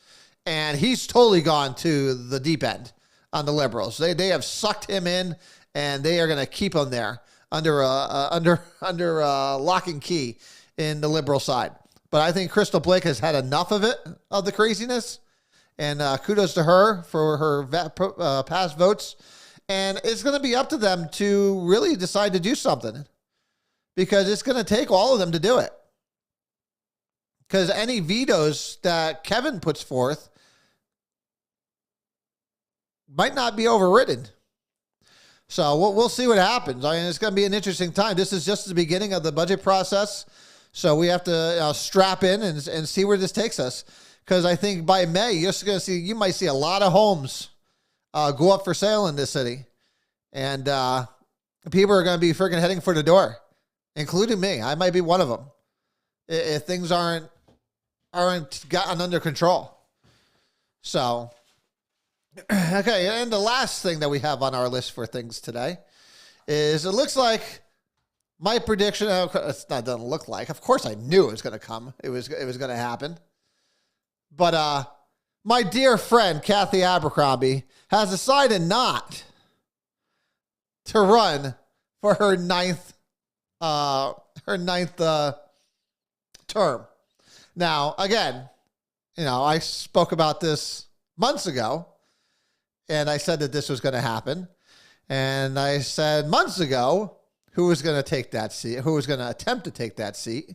and he's totally gone to the deep end on the liberals. They have sucked him in, and they are going to keep him there under lock and key in the liberal side. But I think Crystal Blake has had enough of it, of the craziness, and kudos to her for her past votes. And it's going to be up to them to really decide to do something, because it's going to take all of them to do it. Because any vetoes that Kevin puts forth might not be overridden. So we'll see what happens. I mean, it's going to be an interesting time. This is just the beginning of the budget process. So we have to strap in and see where this takes us. Because I think by May, you might see a lot of homes go up for sale in this city. And people are going to be freaking heading for the door, including me. I might be one of them if things aren't gotten under control. So, okay, and the last thing that we have on our list for things today is it looks like my prediction. Doesn't look like. Of course, I knew it was going to come. It was going to happen. But my dear friend Kathy Abercrombie has decided not to run for her ninth term. Now, again, I spoke about this months ago, and I said that this was going to happen. And I said months ago who was going to take that seat, who was going to attempt to take that seat.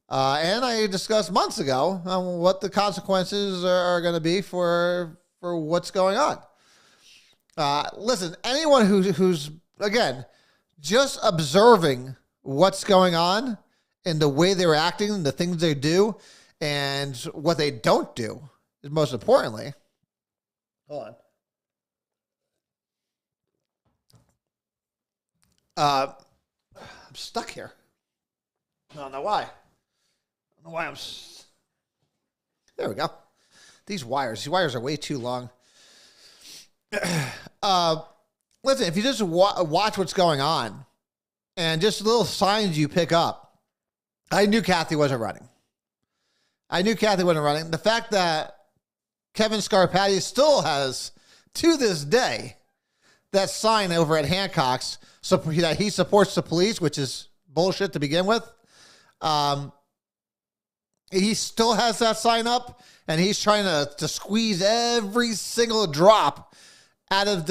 And I discussed months ago what the consequences are going to be for what's going on. Listen, anyone who's, again, just observing what's going on and the way they're acting and the things they do and what they don't do, is most importantly. Hold on. I'm stuck here. I don't know why. There we go. These wires are way too long. Listen, if you just watch what's going on and just little signs you pick up, I knew Kathy wasn't running. The fact that Kevin Scarpati still has, to this day, that sign over at Hancock's that he supports the police, which is bullshit to begin with. He still has that sign up, and he's trying to squeeze every single drop out of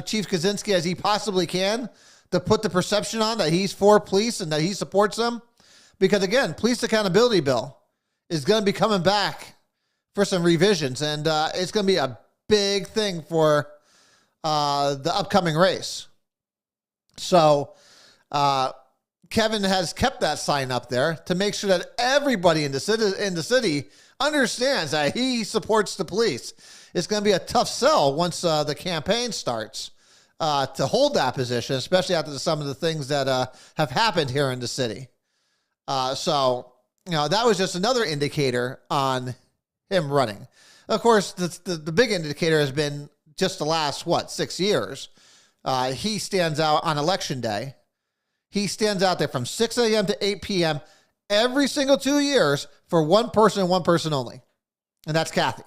Chief Kaczynski as he possibly can to put the perception on that he's for police and that he supports them. Because again, police accountability bill is going to be coming back for some revisions, and it's going to be a big thing for the upcoming race. So Kevin has kept that sign up there to make sure that everybody in the city understands that he supports the police. It's going to be a tough sell once the campaign starts to hold that position, especially after some of the things that have happened here in the city. So that was just another indicator on him running. Of course, the big indicator has been just the last, 6 years. He stands out on election day. He stands out there from 6 a.m. to 8 p.m. every single 2 years for one person and one person only. And that's Kathy.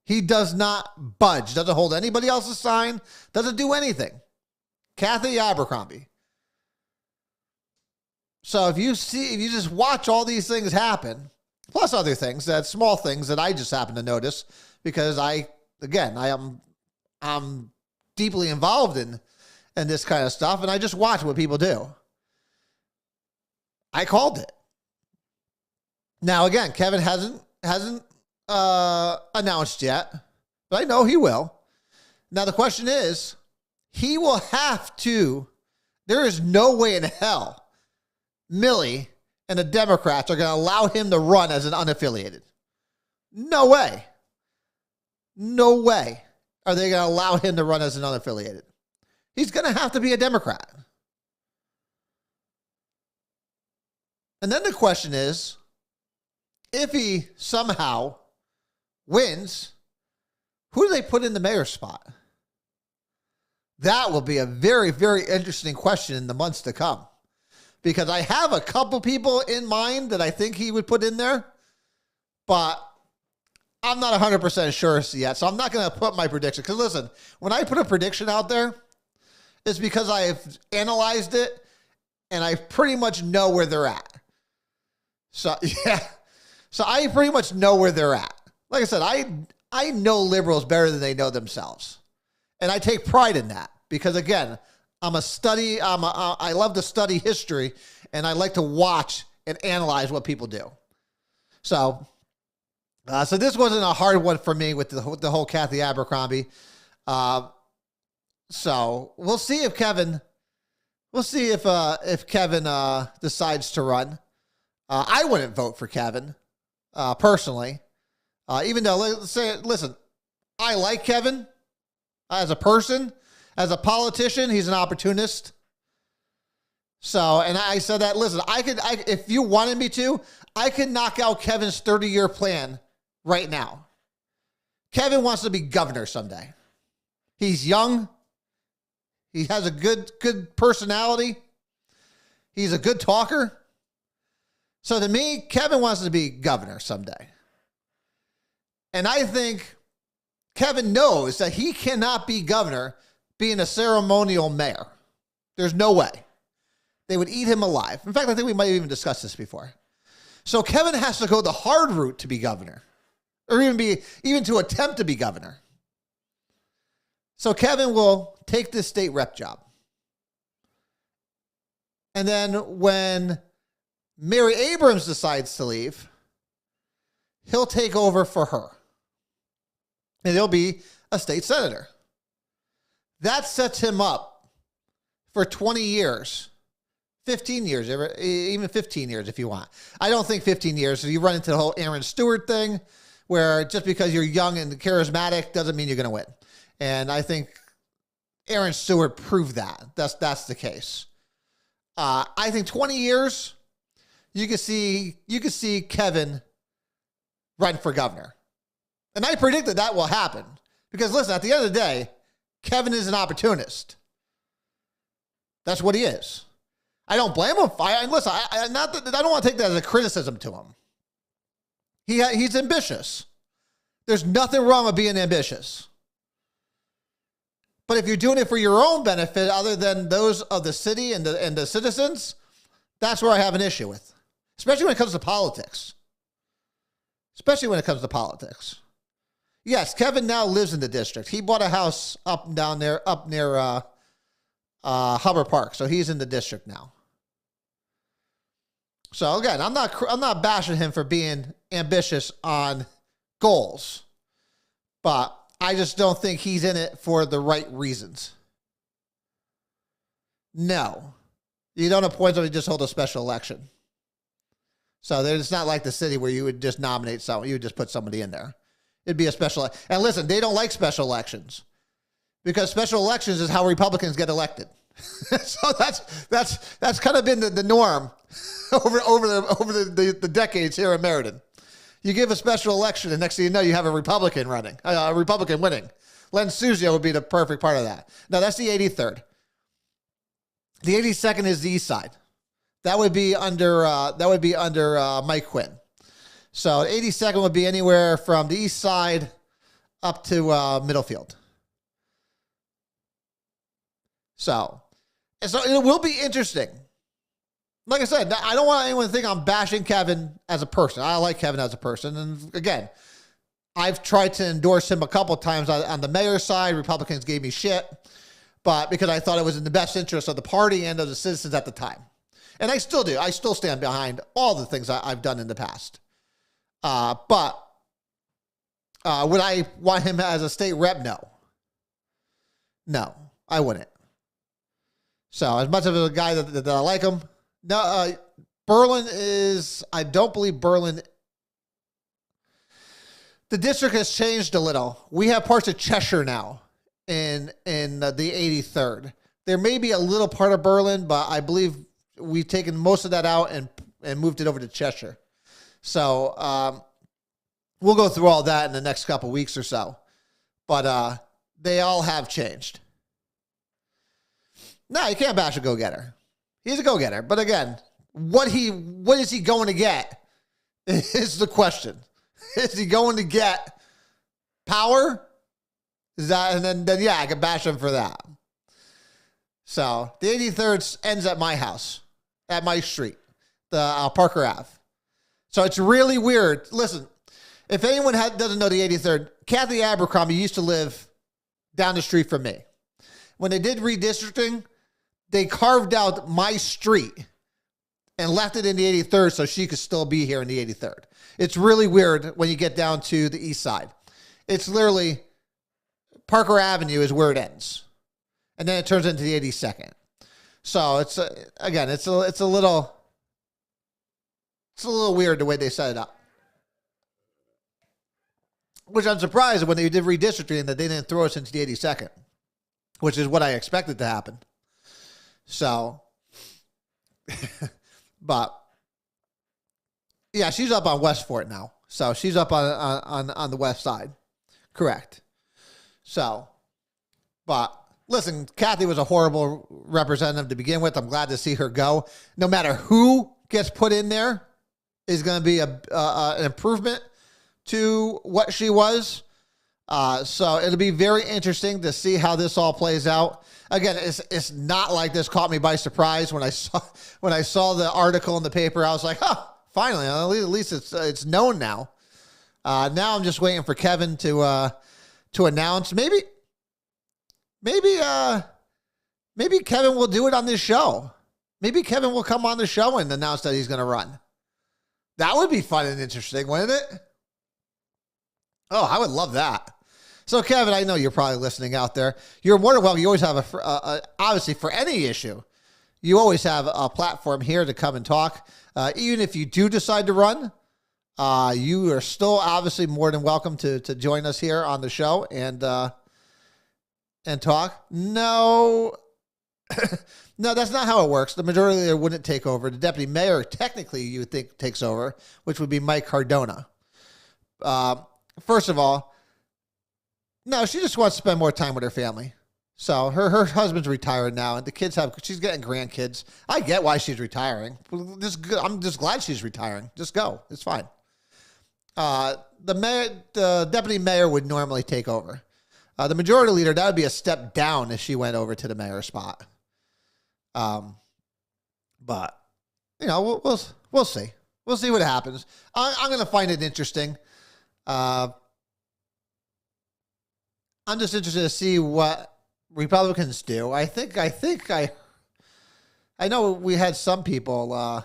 He does not budge, doesn't hold anybody else's sign, doesn't do anything. Kathy Abercrombie. So if you just watch all these things happen, plus other things, small things that I just happen to notice, because I'm deeply involved in this kind of stuff, and I just watch what people do. I called it. Now again, Kevin hasn't announced yet, but I know he will. Now the question is, he will have to. There is no way in hell Millie and the Democrats are going to allow him to run as an unaffiliated. No way. No way are they going to allow him to run as an unaffiliated. He's going to have to be a Democrat. And then the question is, if he somehow wins, who do they put in the mayor's spot? That will be a very, very interesting question in the months to come. Because I have a couple people in mind that I think he would put in there, but I'm not 100% sure yet, so I'm not going to put my prediction. Because listen, when I put a prediction out there, it's because I've analyzed it and I pretty much know where they're at. So, yeah. So I pretty much know where they're at. Like I said, I know liberals better than they know themselves. And I take pride in that because, again, I love to study history, and I like to watch and analyze what people do. So this wasn't a hard one for me with the whole Kathy Abercrombie. So we'll see if Kevin decides to run. I wouldn't vote for Kevin personally, even though listen, I like Kevin as a person. As a politician, he's an opportunist. So, and I said that, listen, if you wanted me to, I could knock out Kevin's 30-year plan right now. Kevin wants to be governor someday. He's young. He has a good personality. He's a good talker. So to me, Kevin wants to be governor someday. And I think Kevin knows that he cannot be governor being a ceremonial mayor. There's no way. They would eat him alive. In fact, I think we might have even discussed this before. So Kevin has to go the hard route to be governor, or even to attempt to be governor. So Kevin will take this state rep job. And then when Mary Abrams decides to leave, he'll take over for her. And he'll be a state senator. That sets him up for 20 years, 15 years, even 15 years if you want. I don't think 15 years. So you run into the whole Aaron Stewart thing where just because you're young and charismatic doesn't mean you're going to win. And I think Aaron Stewart proved that. That's the case. I think 20 years, you can see Kevin run for governor. And I predict that will happen. Because listen, at the end of the day, Kevin is an opportunist. That's what he is. I don't blame him. Listen, I don't want to take that as a criticism to him. He's ambitious. There's nothing wrong with being ambitious. But if you're doing it for your own benefit, other than those of the city and the citizens, that's where I have an issue with. Especially when it comes to politics. Yes, Kevin now lives in the district. He bought a house up near Hubbard Park, so he's in the district now. So again, I'm not bashing him for being ambitious on goals, but I just don't think he's in it for the right reasons. No, you don't appoint somebody to just hold a special election. So it's not like the city where you would just nominate someone. You would just put somebody in there. It'd be a special. And listen, they don't like special elections because special elections is how Republicans get elected. So that's kind of been the norm over the decades here in Meriden. You give a special election, and next thing you know, you have a Republican running, a Republican winning. Len Suzio would be the perfect part of that. Now, that's the 83rd. The 82nd is the East Side. That would be under Mike Quinn. So 82nd would be anywhere from the East Side up to Middlefield. So it will be interesting. Like I said, I don't want anyone to think I'm bashing Kevin as a person. I like Kevin as a person. And again, I've tried to endorse him a couple of times on the mayor's side. Republicans gave me shit, but because I thought it was in the best interest of the party and of the citizens at the time. And I still do. I still stand behind all the things I've done in the past. But would I want him as a state rep? No, I wouldn't. So as much of a guy that I like him, no, Berlin is, I don't believe Berlin, the district has changed a little. We have parts of Cheshire now in the 83rd. There may be a little part of Berlin, but I believe we've taken most of that out and moved it over to Cheshire. So we'll go through all that in the next couple weeks or so. But they all have changed. No, you can't bash a go-getter. He's a go-getter. But again, what is he going to get is the question. Is he going to get power? Is that, and then yeah, I can bash him for that. So the 83rd ends at my house, at my street, the Parker Ave. So it's really weird. Listen, if anyone doesn't know the 83rd, Kathy Abercrombie used to live down the street from me. When they did redistricting, they carved out my street and left it in the 83rd so she could still be here in the 83rd. It's really weird when you get down to the east side. It's literally Parker Avenue is where it ends. And then it turns into the 82nd. So it's again, it's a little weird the way they set it up. Which I'm surprised when they did redistricting that they didn't throw us into the 82nd, which is what I expected to happen. So, but yeah, she's up on West Fort now. So she's up on the west side. Correct. So, but listen, Kathy was a horrible representative to begin with. I'm glad to see her go. No matter who gets put in there is going to be an improvement to what she was. So it'll be very interesting to see how this all plays out. Again, it's not like this caught me by surprise when I saw the article in the paper. I was like, Finally, at least it's known now. Now I'm just waiting for Kevin to announce. Maybe Kevin will do it on this show. Maybe Kevin will come on the show and announce that he's going to run. That would be fun and interesting, wouldn't it? Oh, I would love that. So, Kevin, I know you're probably listening out there. You're more than welcome. You always have obviously for any issue, you always have a platform here to come and talk. Even if you do decide to run, you are still obviously more than welcome to join us here on the show and talk. No, no, that's not how it works. The majority leader wouldn't take over. The deputy mayor, technically, you would think takes over, which would be Mike Cardona. First of all, no, she just wants to spend more time with her family. So her husband's retired now, and the kids she's getting grandkids. I get why she's retiring. I'm just glad she's retiring. Just go. It's fine. The deputy mayor would normally take over. The majority leader, that would be a step down if she went over to the mayor spot. But you know, we'll see. We'll see what happens. I'm going to find it interesting. I'm just interested to see what Republicans do. I know we had some people are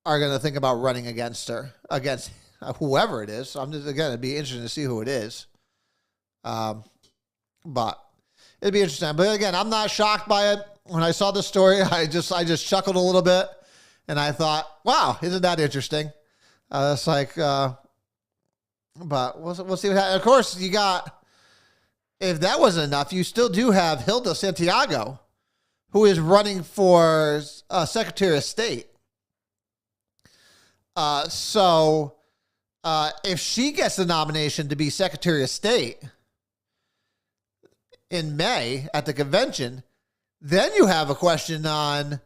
going to think about running against her, against whoever it is. So I'm just, again, it'd be interesting to see who it is. But it'd be interesting. But again, I'm not shocked by it. When I saw the story, I just chuckled a little bit, and I thought, wow, isn't that interesting? It's like, but we'll see what happens. Of course, you got. If that wasn't enough, you still do have Hilda Santiago, who is running for Secretary of State. So if she gets the nomination to be Secretary of State in May at the convention, then you have a question on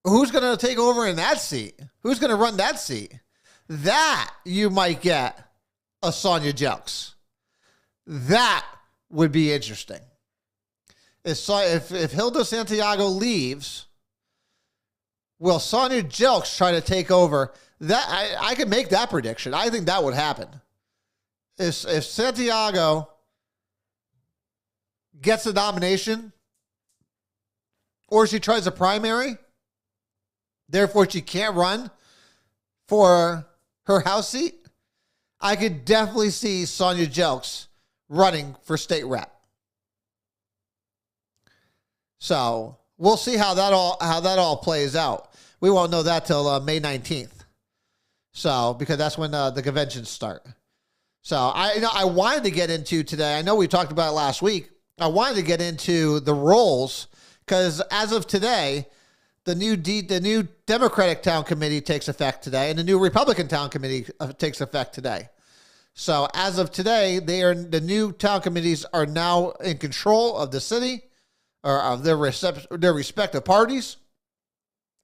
who's going to take over in that seat? Who's going to run that seat? That you might get a Sonia Jelks. That would be interesting. If Hilda Santiago leaves, will Sonia Jelks try to take over? That I can make that prediction. I think that would happen. If Santiago gets the nomination, or she tries a primary, therefore she can't run for her House seat, I could definitely see Sonia Jelks running for state rep. So we'll see how that all plays out. We won't know that till May 19th. So because that's when the conventions start. So I wanted to get into today. I know we talked about it last week. I wanted to get into the roles because as of today, the new Democratic Town Committee takes effect today, and the new Republican Town Committee takes effect today. So as of today, the new town committees are now in control of the city or of their respective parties.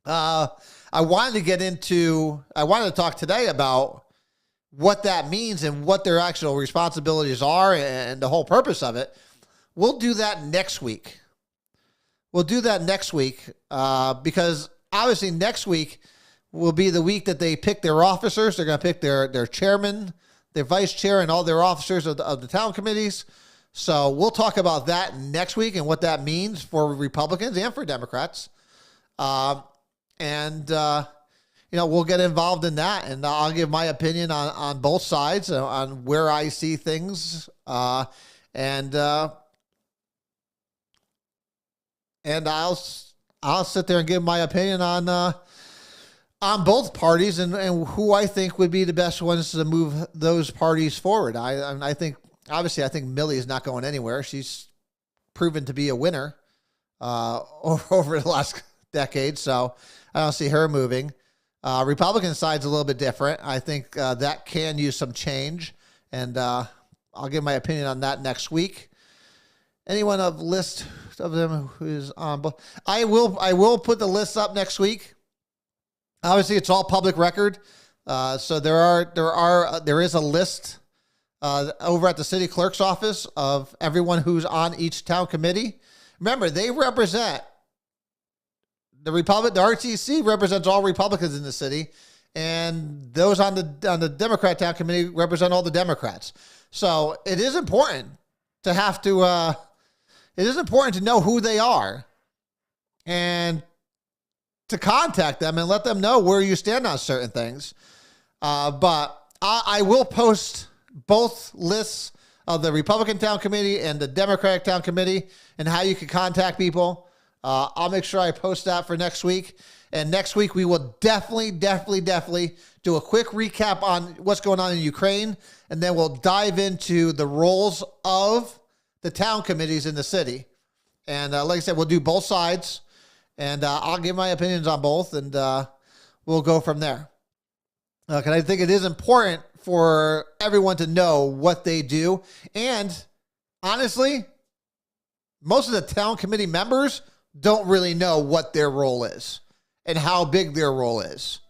I wanted to talk today about what that means and what their actual responsibilities are and the whole purpose of it. We'll do that next week. Because obviously next week will be the week that they pick their officers. They're going to pick their chairman, their vice chair, and all their officers of the town committees. So we'll talk about that next week and what that means for Republicans and for Democrats. We'll get involved in that, and I'll give my opinion on both sides on where I see things. And I'll sit there and give my opinion on both parties and who I think would be the best ones to move those parties forward. I think Millie is not going anywhere. She's proven to be a winner over the last decade, so I don't see her moving. Republican side's a little bit different. I think that can use some change, and I'll give my opinion on that next week. Anyone of list of them who's on both? I will put the list up next week. Obviously, it's all public record. So there is a list over at the city clerk's office of everyone who's on each town committee. Remember, they represent the RTC represents all Republicans in the city, and those on the Democrat town committee represent all the Democrats. So it is important to have to. It is important to know who they are, and to contact them and let them know where you stand on certain things. But I will post both lists of the Republican Town Committee and the Democratic Town Committee and how you can contact people. I'll make sure I post that for next week. And next week, we will definitely do a quick recap on what's going on in Ukraine. And then we'll dive into the roles of the town committees in the city. And like I said, we'll do both sides. And I'll give my opinions on both. And we'll go from there. Because I think it is important for everyone to know what they do. And honestly, most of the town committee members don't really know what their role is and how big their role is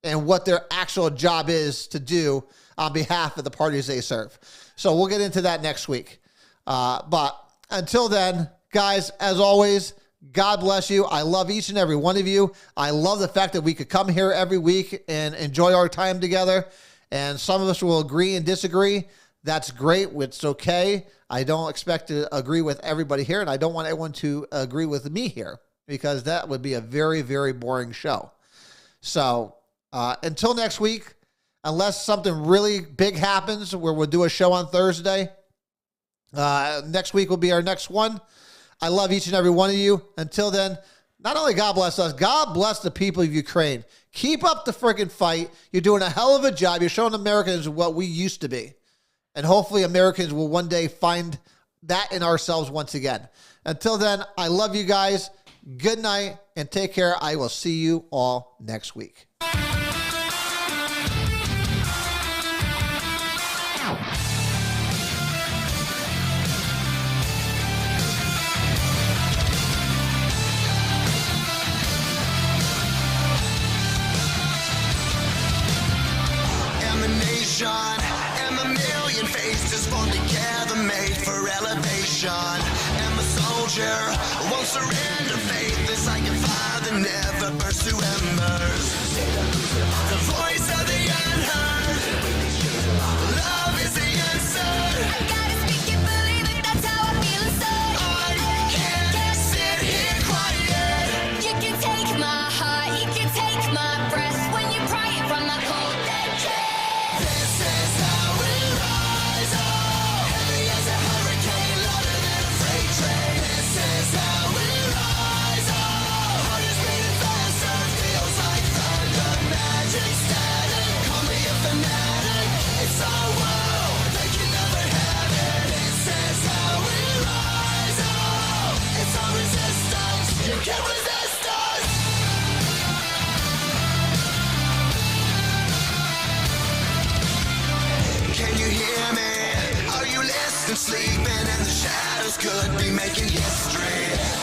and what their actual job is to do on behalf of the parties they serve. So we'll get into that next week. But until then, guys, as always, God bless you. I love each and every one of you. I love the fact that we could come here every week and enjoy our time together. And some of us will agree and disagree. That's great. It's okay. I don't expect to agree with everybody here, and I don't want everyone to agree with me here because that would be a very, very boring show. So until next week, unless something really big happens where we'll do a show on Thursday, next week will be our next one. I love each and every one of you. Until then, not only God bless us, God bless the people of Ukraine. Keep up the freaking fight. You're doing a hell of a job. You're showing Americans what we used to be. And hopefully Americans will one day find that in ourselves once again. Until then, I love you guys. Good night and take care. I will see you all next week. And a million faces formed together, made for elevation. And the soldier won't surrender. Faith is like a fire that never burns to embers. The voice of the unheard. Love is the answer. I gotta speak it, believe it, that's how I feel inside. I can't sit here quiet. You can take my heart, you can take my breath when you're crying from the cold dead chest. This is how we rise up. Heavy as a hurricane, louder than a freight train. This is how we rise up. Heart is beating faster, feels like thunder. Magic static, call me a fanatic. It's our world, they can never have it. This is how we rise up. It's our resistance, you can't resist us. Can you hear me? Are you listening? Sleeping and the shadows could be making history.